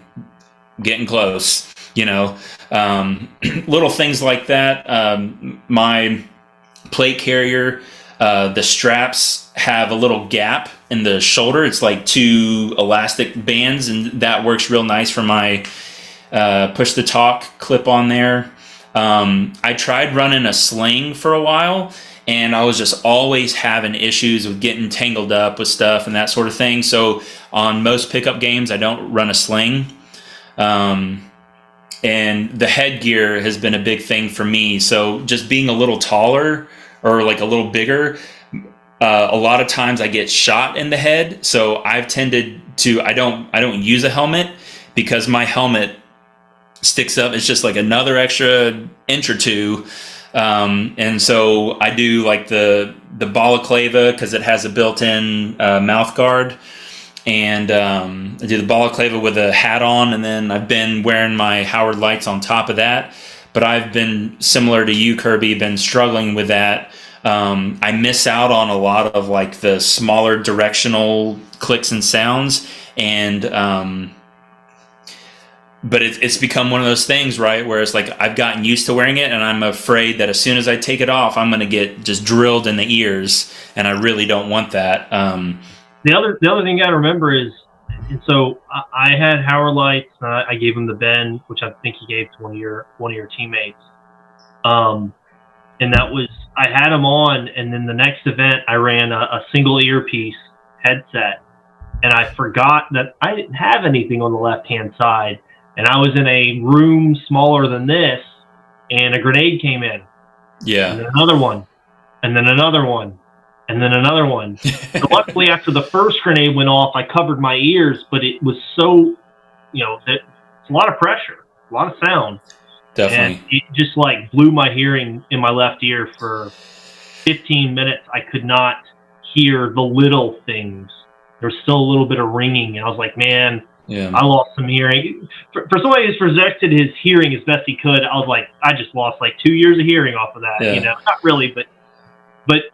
getting close. Little things like that. My plate carrier, the straps have a little gap in the shoulder. It's like 2 elastic bands, and that works real nice for my push the talk clip on there. I tried running a sling for a while, and I was just always having issues with getting tangled up with stuff and that sort of thing. So on most pickup games, I don't run a sling. And the headgear has been a big thing for me. So just being a little taller or like a little bigger, a lot of times I get shot in the head. So I've tended to, I don't use a helmet, because my helmet sticks up. It's just like another extra inch or 2. And so I do like the balaclava, because it has a built-in mouth guard. And I do the balaclava with a hat on, and then I've been wearing my Howard lights on top of that. But I've been, similar to you, Kirby, been struggling with that. I miss out on a lot of like the smaller directional clicks and sounds, and but it's become one of those things, right, where it's like I've gotten used to wearing it, and I'm afraid that as soon as I take it off, I'm going to get just drilled in the ears, and I really don't want that. The other thing you got to remember is, so I had Howard lights. I gave him the Ben, which I think he gave to one of your teammates. And that was, I had them on, and then the next event I ran a single earpiece headset, and I forgot that I didn't have anything on the left-hand side, and I was in a room smaller than this, and a grenade came in. Yeah. And then another one, and then another one, and then another one. So luckily, after the first grenade went off, I covered my ears, but it was so, it's a lot of pressure, a lot of sound. Definitely. And it just like blew my hearing in my left ear for 15 minutes. I could not hear the little things. There was still a little bit of ringing, and I was like, man, yeah, I lost some hearing. For somebody who's protected his hearing as best he could, I was like, I just lost like 2 years of hearing off of that. Yeah. Not really, but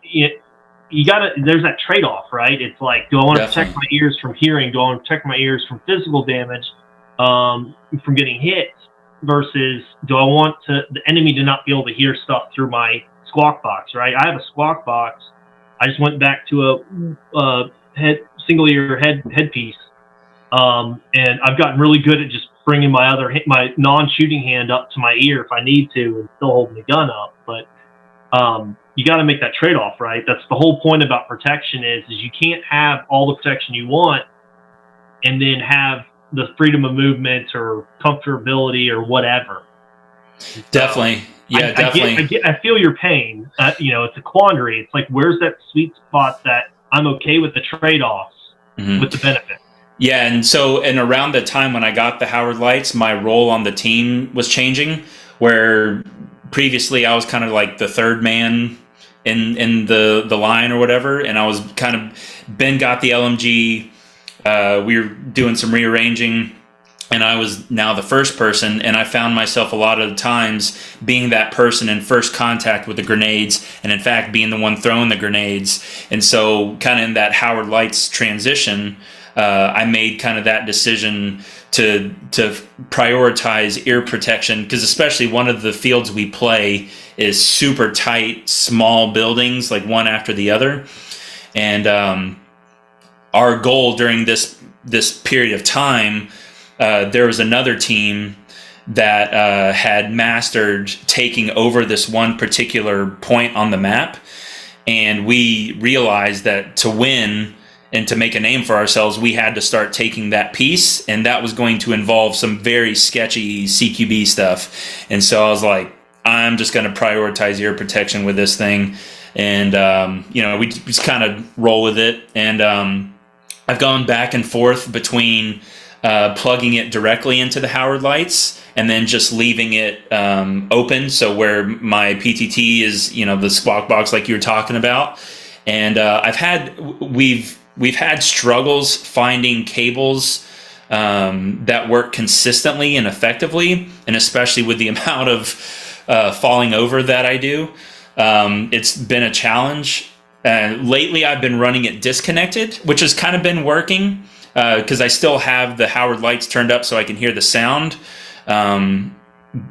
you gotta. There's that trade-off, right? It's like, do I want to protect my ears from hearing? Do I want to protect my ears from physical damage, from getting hit? Versus, do I want the enemy to not be able to hear stuff through my squawk box, right? I have a squawk box. I just went back to a single ear headpiece, and I've gotten really good at just bringing my non-shooting hand up to my ear if I need to, and still holding the gun up. But you got to make that trade-off, right? That's the whole point about protection is you can't have all the protection you want and then have the freedom of movement or comfortability or whatever. Definitely. Yeah, definitely. I feel your pain. It's a quandary. It's like, where's that sweet spot that I'm okay with the trade-offs with the benefit? Yeah, and around the time when I got the Howard lights, my role on the team was changing, where previously I was kind of like the third man in the line or whatever, and I was kind of, Ben got the LMG. We were doing some rearranging, and I was now the first person, and I found myself a lot of the times being that person in first contact with the grenades, and in fact being the one throwing the grenades. And so kind of in that Howard lights transition, I made kind of that decision to prioritize ear protection, because especially one of the fields we play is super tight, small buildings, like one after the other. And our goal during this period of time, there was another team that had mastered taking over this one particular point on the map, and we realized that to win and to make a name for ourselves, we had to start taking that piece, and that was going to involve some very sketchy CQB stuff. And so I was like, I'm just going to prioritize ear protection with this thing, and we just kind of roll with it. And I've gone back and forth between plugging it directly into the Howard lights and then just leaving it open, so where my PTT is, the squawk box like you were talking about. And we've had struggles finding cables that work consistently and effectively, and especially with the amount of falling over that I do. It's been a challenge. Lately, I've been running it disconnected, which has kind of been working because I still have the Howard lights turned up so I can hear the sound.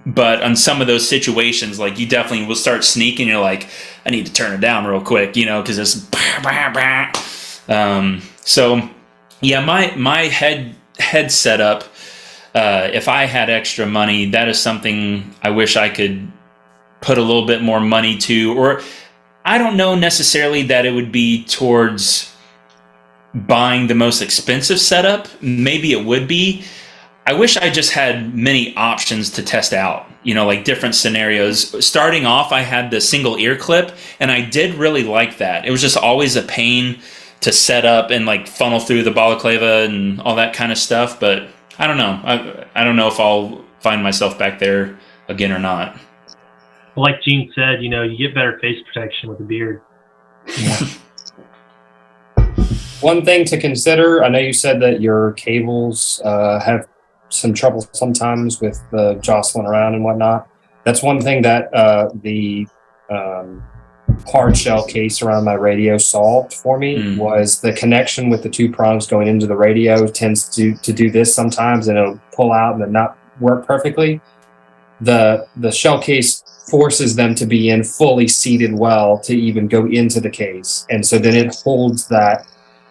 But on some of those situations, like you definitely will start sneaking. You're like, I need to turn it down real quick, because it's. So, yeah, my head setup. If I had extra money, that is something I wish I could put a little bit more money to, or I don't know necessarily that it would be towards buying the most expensive setup. Maybe it would be. I wish I just had many options to test out, like different scenarios. Starting off, I had the single ear clip, and I did really like that. It was just always a pain to set up and like funnel through the balaclava and all that kind of stuff. But I don't know. I don't know if I'll find myself back there again or not. Like Gene said, you get better face protection with a beard. Yeah. One thing to consider, I know you said that your cables have some trouble sometimes with the jostling around and whatnot. That's one thing that the hard shell case around my radio solved for me was the connection with the two prongs going into the radio tends to do this sometimes, and it'll pull out and then not work perfectly. The shell case forces them to be in fully seated well to even go into the case, and so then it holds that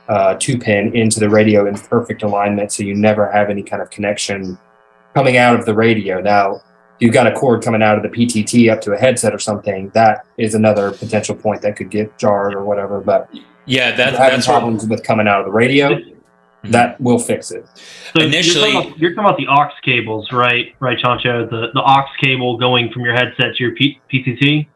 2-pin into the radio in perfect alignment, so you never have any kind of connection coming out of the radio. Now, if you've got a cord coming out of the PTT up to a headset or something, that is another potential point that could get jarred or whatever. But yeah, that's problems with coming out of the radio. That will fix it. So initially, you're talking about the aux cables, right, Chancho? The aux cable going from your headset to your PTT.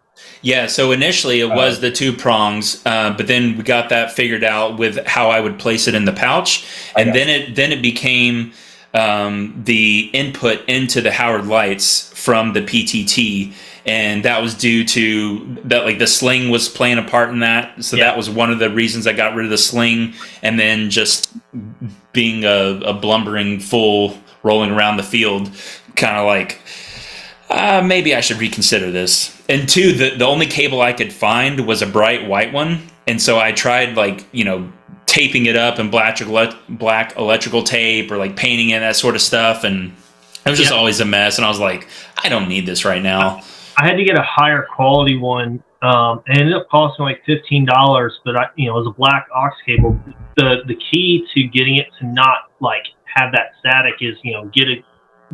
Yeah, so initially it was the two prongs, but then we got that figured out with how I would place it in the pouch, and then it became the input into the Howard lights from the PTT, and that was due to that, like the sling was playing a part in that. So that was one of the reasons I got rid of the sling, and then just being a blumbering fool rolling around the field, kind of like. Maybe I should reconsider this. And two, the only cable I could find was a bright white one. And so I tried taping it up in black electrical tape or like painting it, that sort of stuff. And it was just always a mess. And I was like, I don't need this right now. I had to get a higher quality one. It ended up costing like $15, but it was a black aux cable. The key to getting it to not have that static is, get a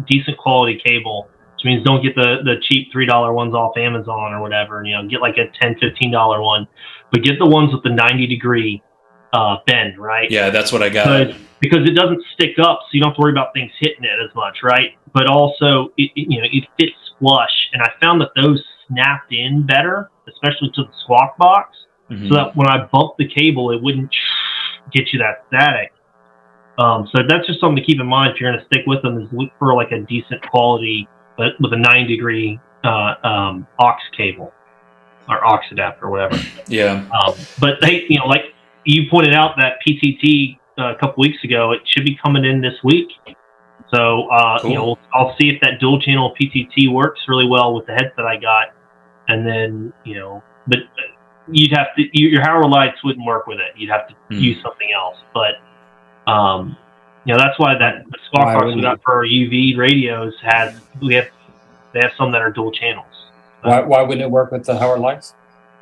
decent quality cable. Means don't get the cheap $3 ones off Amazon or whatever. Get like a $10, $15 one, but get the ones with the 90-degree bend, right? Yeah, that's what I got. Because it doesn't stick up, so you don't have to worry about things hitting it as much, right? But also, it fits flush, and I found that those snapped in better, especially to the squawk box, so that when I bumped the cable, it wouldn't get you that static. So that's just something to keep in mind if you're going to stick with them. Is look for like a decent quality. But with a 9-degree aux cable or aux adapter or whatever. Yeah. But they, like you pointed out that PTT a couple weeks ago, it should be coming in this week. So, cool. I'll see if that dual channel PTT works really well with the headset I got. And then, but you'd have to, your Howard lights wouldn't work with it. You'd have to use something else. But, that's why the squawk box we got for our UV radios they have some that are dual channels. Why wouldn't it work with the Howard lights?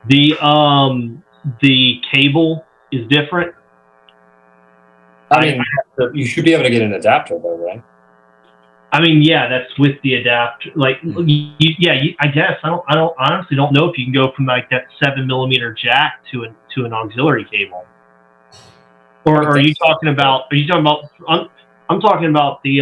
The cable is different. You should be able to get an adapter though, right? That's with the adapter. I guess I honestly don't know if you can go from like that 7mm jack to an auxiliary cable. Or are you talking about? I'm talking about the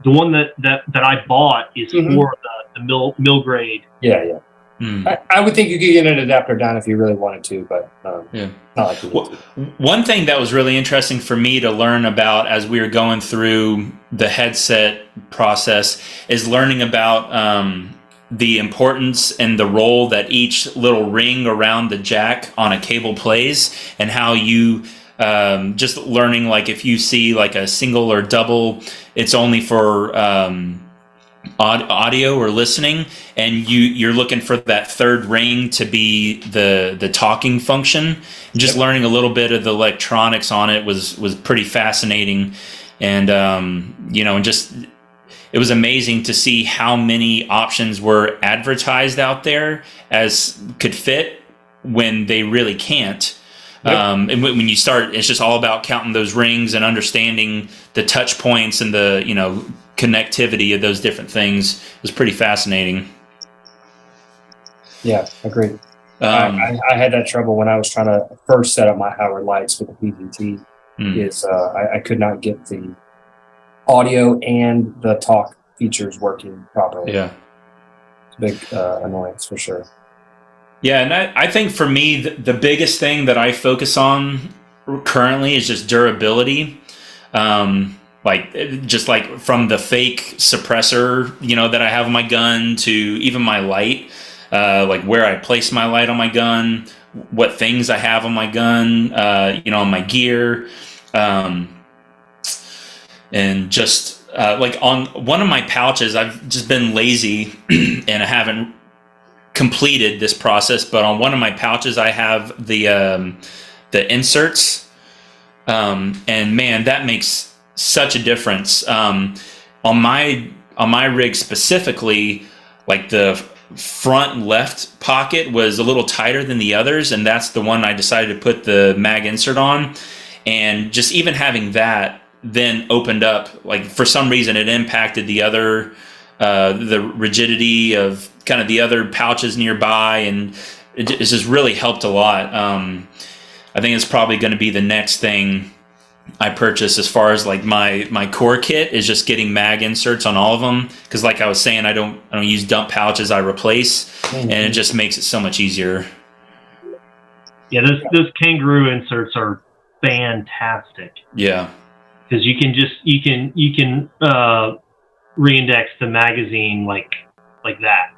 one that I bought is for the mill grade. Yeah. I would think you could get an adapter down if you really wanted to, but not like you need to. One thing that was really interesting for me to learn about as we were going through the headset process is learning about the importance and the role that each little ring around the jack on a cable plays, and how you just learning, like, if you see like a single or double, it's only for audio or listening, and you're looking for that third ring to be the talking function. Just learning a little bit of the electronics on it was pretty fascinating, and just it was amazing to see how many options were advertised out there as could fit when they really can't. Yep. And when you start, it's just all about counting those rings and understanding the touch points and the connectivity of those different things. It was pretty fascinating. Yeah, agreed. I had that trouble when I was trying to first set up my Howard lights with the PVT. I could not get the audio and the talk features working properly. Yeah, it's a big annoyance for sure. Yeah, and I think for me, the biggest thing that I focus on currently is just durability. Just like from the fake suppressor, that I have on my gun, to even my light, like where I place my light on my gun, what things I have on my gun, on my gear, and just like on one of my pouches, I've just been lazy and I haven't completed this process, but on one of my pouches I have the inserts, and man, that makes such a difference. On my rig specifically, like the front left pocket was a little tighter than the others, and that's the one I decided to put the mag insert on. And just even having that then opened up, like for some reason it impacted the other the rigidity of kind of the other pouches nearby, and it just really helped a lot. I think it's probably going to be the next thing I purchase as far as like my core kit, is just getting mag inserts on all of them, because like I was saying, I don't use dump pouches, I replace, and it just makes it so much easier. Yeah, those kangaroo inserts are fantastic. Yeah, because you can reindex the magazine like that.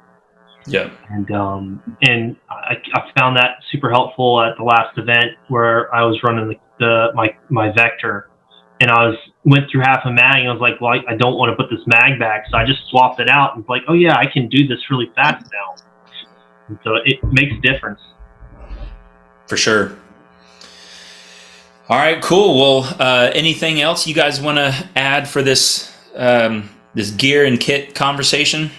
Yeah. And I found that super helpful at the last event where I was running my Vector, and went through half a mag, and I was like, well, I don't want to put this mag back, so I just swapped it out, and it's like, oh yeah, I can do this really fast now. And so it makes a difference. For sure. All right, cool. Well, anything else you guys want to add for this this gear and kit conversation?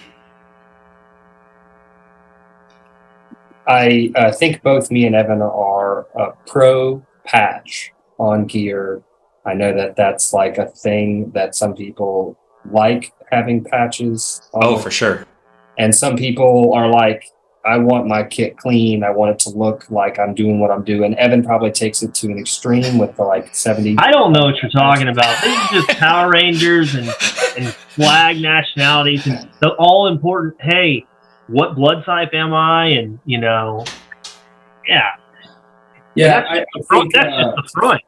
I think both me and Evan are pro patch on gear. I know that that's like a thing that some people like, having patches on. Oh, for sure. And some people are like, I want my kit clean. I want it to look like I'm doing what I'm doing. Evan probably takes it to an extreme with the like 70. I don't know what you're talking about. These are just Power Rangers and flag nationalities, and the all important, hey, what blood type am I? And, yeah. Yeah, that's just the front.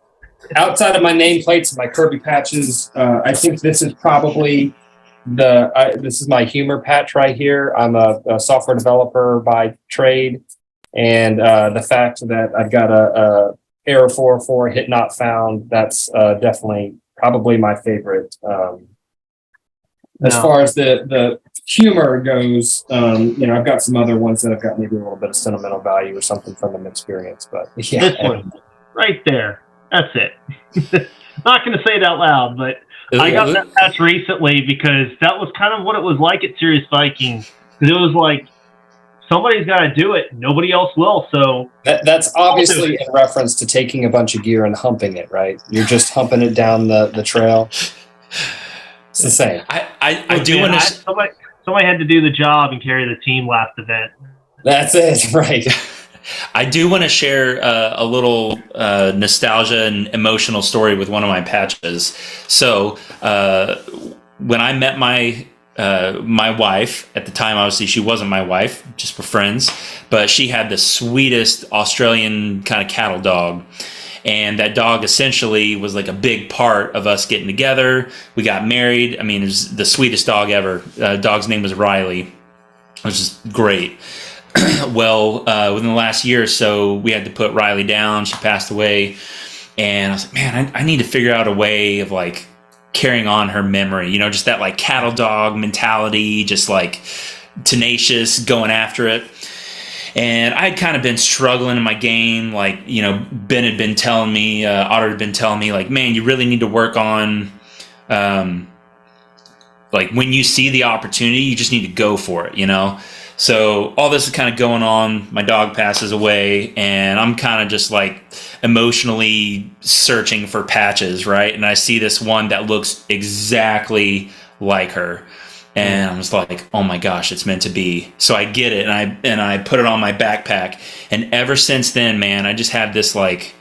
Outside of my nameplates and my Kirby patches, I think this is probably this is my humor patch right here. I'm a software developer by trade, and the fact that I've got a error 404 hit not found, that's definitely probably my favorite. As far as the humor goes, I've got some other ones that have got maybe a little bit of sentimental value or something from an experience, but yeah. This one, right there. That's it. Not going to say it out loud, but I got that patch recently because that was kind of what it was like at Serious Viking. Because it was like, somebody's got to do it. Nobody else will. So that's obviously in reference to taking a bunch of gear and humping it, right? You're just humping it down the trail. It's the same. I do want to. Somebody had to do the job and carry the team last event. That's it, right? I do want to share a little nostalgia and emotional story with one of my patches. So when I met my wife at the time, obviously she wasn't my wife, just for friends, but she had the sweetest Australian kind of cattle dog. And that dog essentially was like a big part of us getting together. We got married. I mean, it was the sweetest dog ever. Dog's name was Riley. It was just great. Well, within the last year or so, we had to put Riley down. She passed away. And I was like, man, I need to figure out a way of like carrying on her memory, just that like cattle dog mentality, just like tenacious, going after it. And I'd kind of been struggling in my game. Like, Ben had been telling me, Otter had been telling me, like, man, you really need to work on, like, when you see the opportunity, you just need to go for it, So all this is kind of going on. My dog passes away, and I'm kind of just like emotionally searching for patches, right? And I see this one that looks exactly like her. And I'm just like, oh my gosh, it's meant to be. So I get it, and I put it on my backpack. And ever since then, man, I just have this like,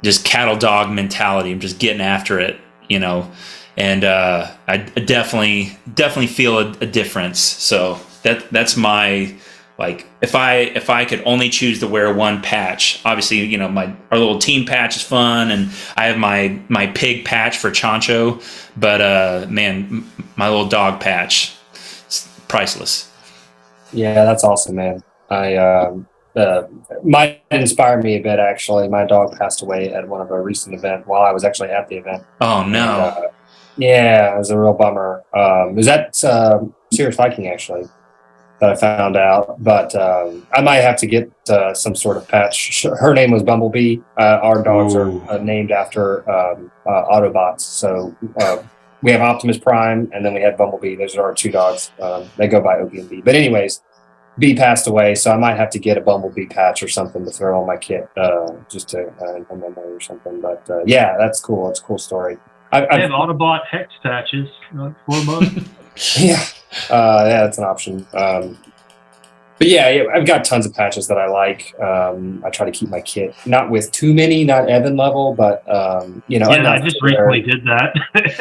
just cattle dog mentality. I'm just getting after it, And I definitely feel a difference. So that's my, like, if I could only choose to wear one patch, obviously, our little team patch is fun, and I have my pig patch for Chancho, but man, my little dog patch, it's priceless. Yeah, that's awesome, man. Might inspire me a bit, actually. My dog passed away at one of a recent event while I was actually at the event. Oh no. And, yeah, it was a real bummer. It was at Serious Viking, actually, that I found out. But I might have to get some sort of patch. Her name was Bumblebee. Our dogs are named after Autobots. So we have Optimus Prime, and then we have Bumblebee. Those are our two dogs. They go by Opie and Bee. But anyways, Bee passed away, so I might have to get a Bumblebee patch or something to throw on my kit, just to in memory or something. But yeah, that's cool. It's a cool story. I have Autobot hex patches, like $4. Yeah, that's an option. But yeah, I've got tons of patches that I like. I try to keep my kit not with too many, not Evan level, but Yeah, I just recently did that.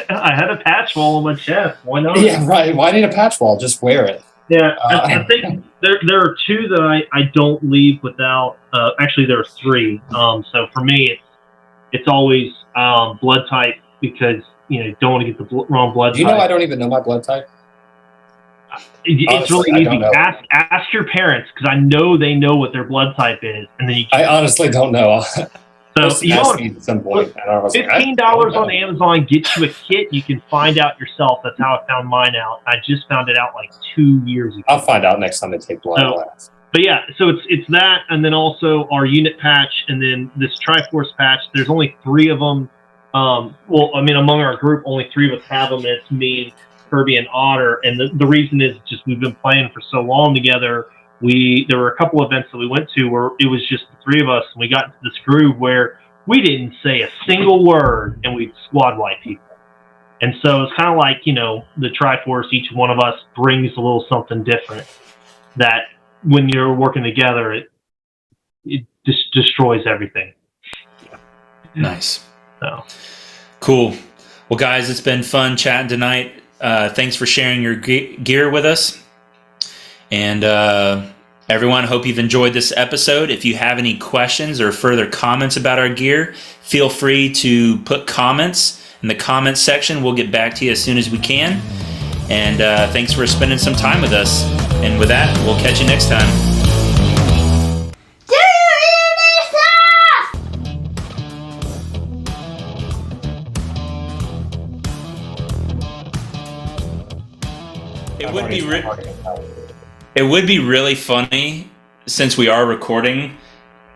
I had a patch wall on my chest. Why not? Yeah, right. Why need a patch wall? Just wear it. Yeah, I think there are two that I don't leave without. Actually, there are three. So for me, it's always blood type, because you don't want to get the wrong blood type. Do you know I don't even know my blood type? It's Honestly, really easy. Ask your parents, because I know they know what their blood type is, and then I honestly don't know. So you know, at some point, $15 on Amazon gets you a kit. You can find out yourself. That's how I found mine out. I just found it out like 2 years ago. I'll find out next time they take blood. But yeah, so it's that, and then also our unit patch, and then this Triforce patch. There's only 3 of them. Among our group, only 3 of us have them, and it's me, Kirby, and Otter. And the reason is just we've been playing for so long together. There were a couple events that we went to where it was just the 3 of us, and we got into this groove where we didn't say a single word, and we'd squad wipe people. And so it's kind of like, the Triforce, each one of us brings a little something different that when you're working together, it just destroys everything. Yeah. Nice. So cool. Well, guys, it's been fun chatting tonight. Thanks for sharing your gear with us. And everyone, hope you've enjoyed this episode. If you have any questions or further comments about our gear, feel free to put comments in the comments section. We'll get back to you as soon as we can. And thanks for spending some time with us. And with that, we'll catch you next time. It would be really funny, since we are recording,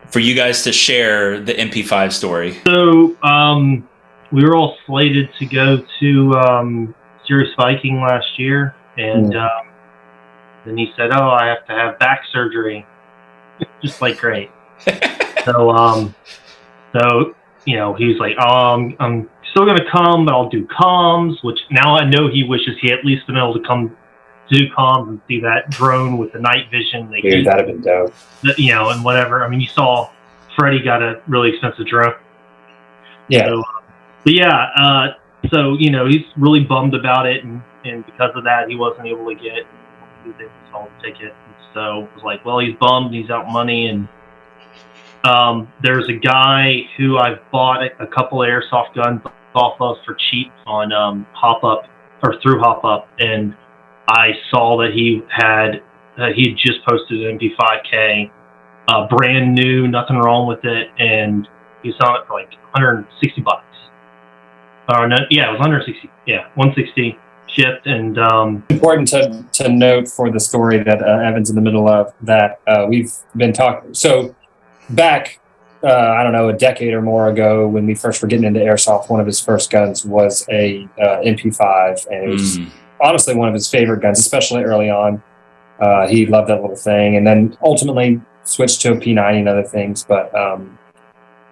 for you guys to share the MP5 story. So we were all slated to go to Serious Viking last year, and then he said, "Oh, I have to have back surgery." Just like, great. So he was like, "Oh, I'm still gonna come, but I'll do comms." Which now I know he wishes he at least been able to come do comms and see that drone with the night vision. Dude, that'd have been dope. And whatever. I mean, you saw Freddie got a really expensive drone. Yeah. So, but yeah, so he's really bummed about it, and because of that, he wasn't able to get the ticket. And so it was like, well, he's bummed. He's out money, and there's a guy who I've bought a couple of airsoft guns off of for cheap on Hop Up or through Hop Up, and I saw that he had just posted an MP5K, brand new, nothing wrong with it, and He was selling it for like $160. Or no, yeah, it was 160. Yeah, 160 shipped, and Important to note for the story that Evan's in the middle of that we've been talking. So back, I don't know, a decade or more ago, when we first were getting into airsoft, one of his first guns was a MP5, and it was honestly one of his favorite guns, especially early on. He loved that little thing, and then ultimately switched to a P90 and other things. But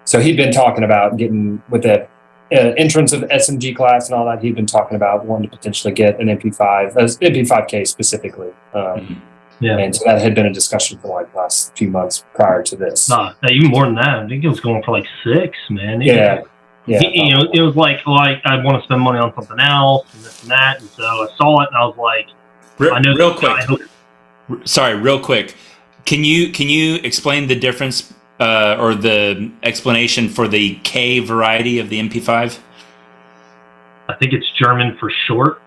so he'd been talking about getting with the entrance of SMG class and all that. He'd been talking about wanting to potentially get an MP5, MP5K specifically. And so that had been a discussion for like the last few months prior to this. Even more than that. I think it was going for like 6, man. Yeah. It was like I want to spend money on something else and this and that. And so I saw it and I was like, real quick. Can you explain the difference or the explanation for the K variety of the MP5? I think it's German for short.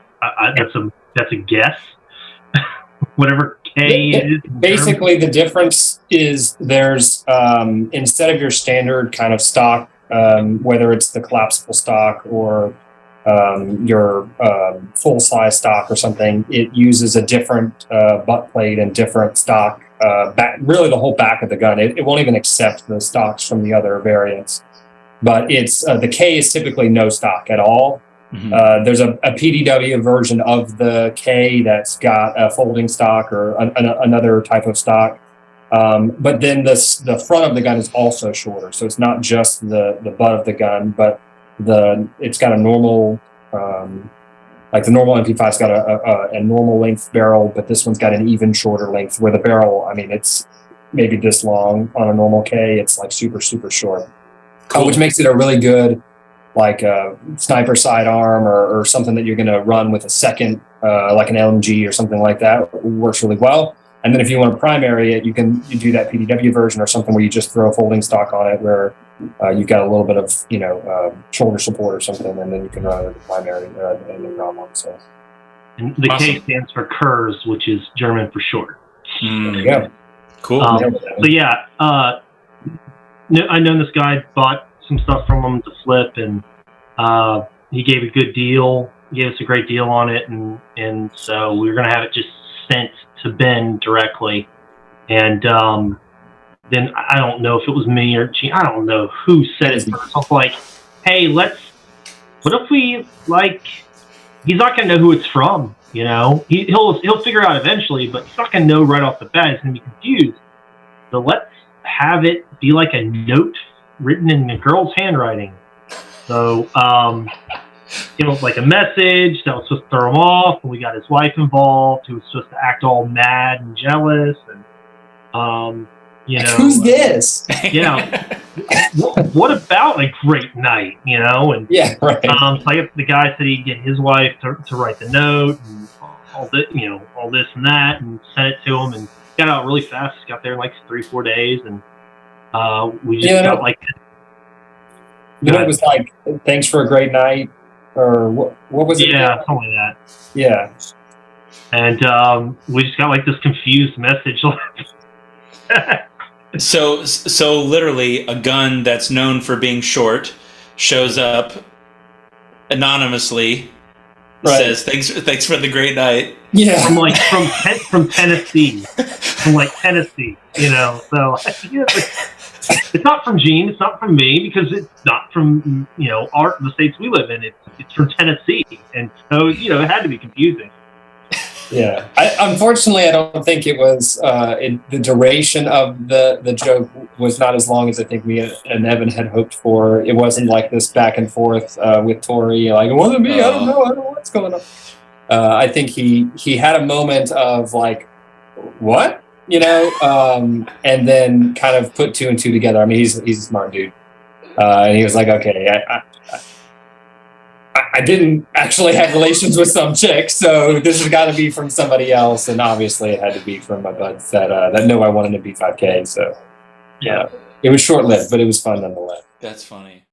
That's a guess. Whatever K is. Basically, the difference is there's instead of your standard kind of stock, whether it's the collapsible stock or your full size stock or something, it uses a different butt plate and different stock. Really the whole back of the gun. It won't even accept the stocks from the other variants. But it's the K is typically no stock at all. There's a PDW version of the K that's got a folding stock or another type of stock. But then the front of the gun is also shorter. So it's not just the butt of the gun, but it's got a normal, like the normal MP5's got a normal length barrel, but this one's got an even shorter length where the barrel, I mean, it's maybe this long on a normal K. It's like super, super short, which makes it a really good, like a sniper sidearm or something that you're going to run with a second, like an LMG or something like that. Works really well. And then if you want to primary it, you do that PDW version or something where you just throw a folding stock on it where you've got a little bit of, shoulder support or something, and then you can run it as a primary and then run one. So. And the K stands for Kurz, which is German for short. There you go. Cool. So yeah, I know this guy bought some stuff from him to flip, and he gave a good deal. He gave us a great deal on it, and so we were going to have it just sent to Ben directly. And then I don't know if it was me or Gene. I don't know who said it first. I was like, hey, what if we, like, he's not going to know who it's from, you know? He'll figure it out eventually, but he's not going to know right off the bat. He's going to be confused. So let's have it be like a note written in a girl's handwriting. So, like a message that was supposed to throw him off, and we got his wife involved, who was supposed to act all mad and jealous, and who's this? What about a great night, And yeah, right. So I got the guy said he'd get his wife to write the note and all this and that, and sent it to him, and got out really fast. Got there in like 3-4 days, and we just got like. It was like, thanks for a great night, or what was it? Yeah, something like that. Yeah. And we just got like this confused message. So literally, a gun that's known for being short shows up anonymously, says thanks for the great night. Yeah, from Tennessee, from Tennessee, So it's not from Gene, it's not from me, because it's not from the states we live in. It's from Tennessee, and so it had to be confusing. Yeah, unfortunately, I don't think it was. The duration of the joke was not as long as I think we and Evan had hoped for. It wasn't like this back and forth with Tori. Like, it wasn't me. I don't know what's going on. I think he had a moment of like, what? And then kind of put 2 and 2 together. I mean, he's a smart dude, and he was like, okay, I didn't actually have relations with some chick, so this has got to be from somebody else, and obviously it had to be from my buds that know I wanted to be 5K. So yeah, it was short lived, but it was fun nonetheless. That's funny.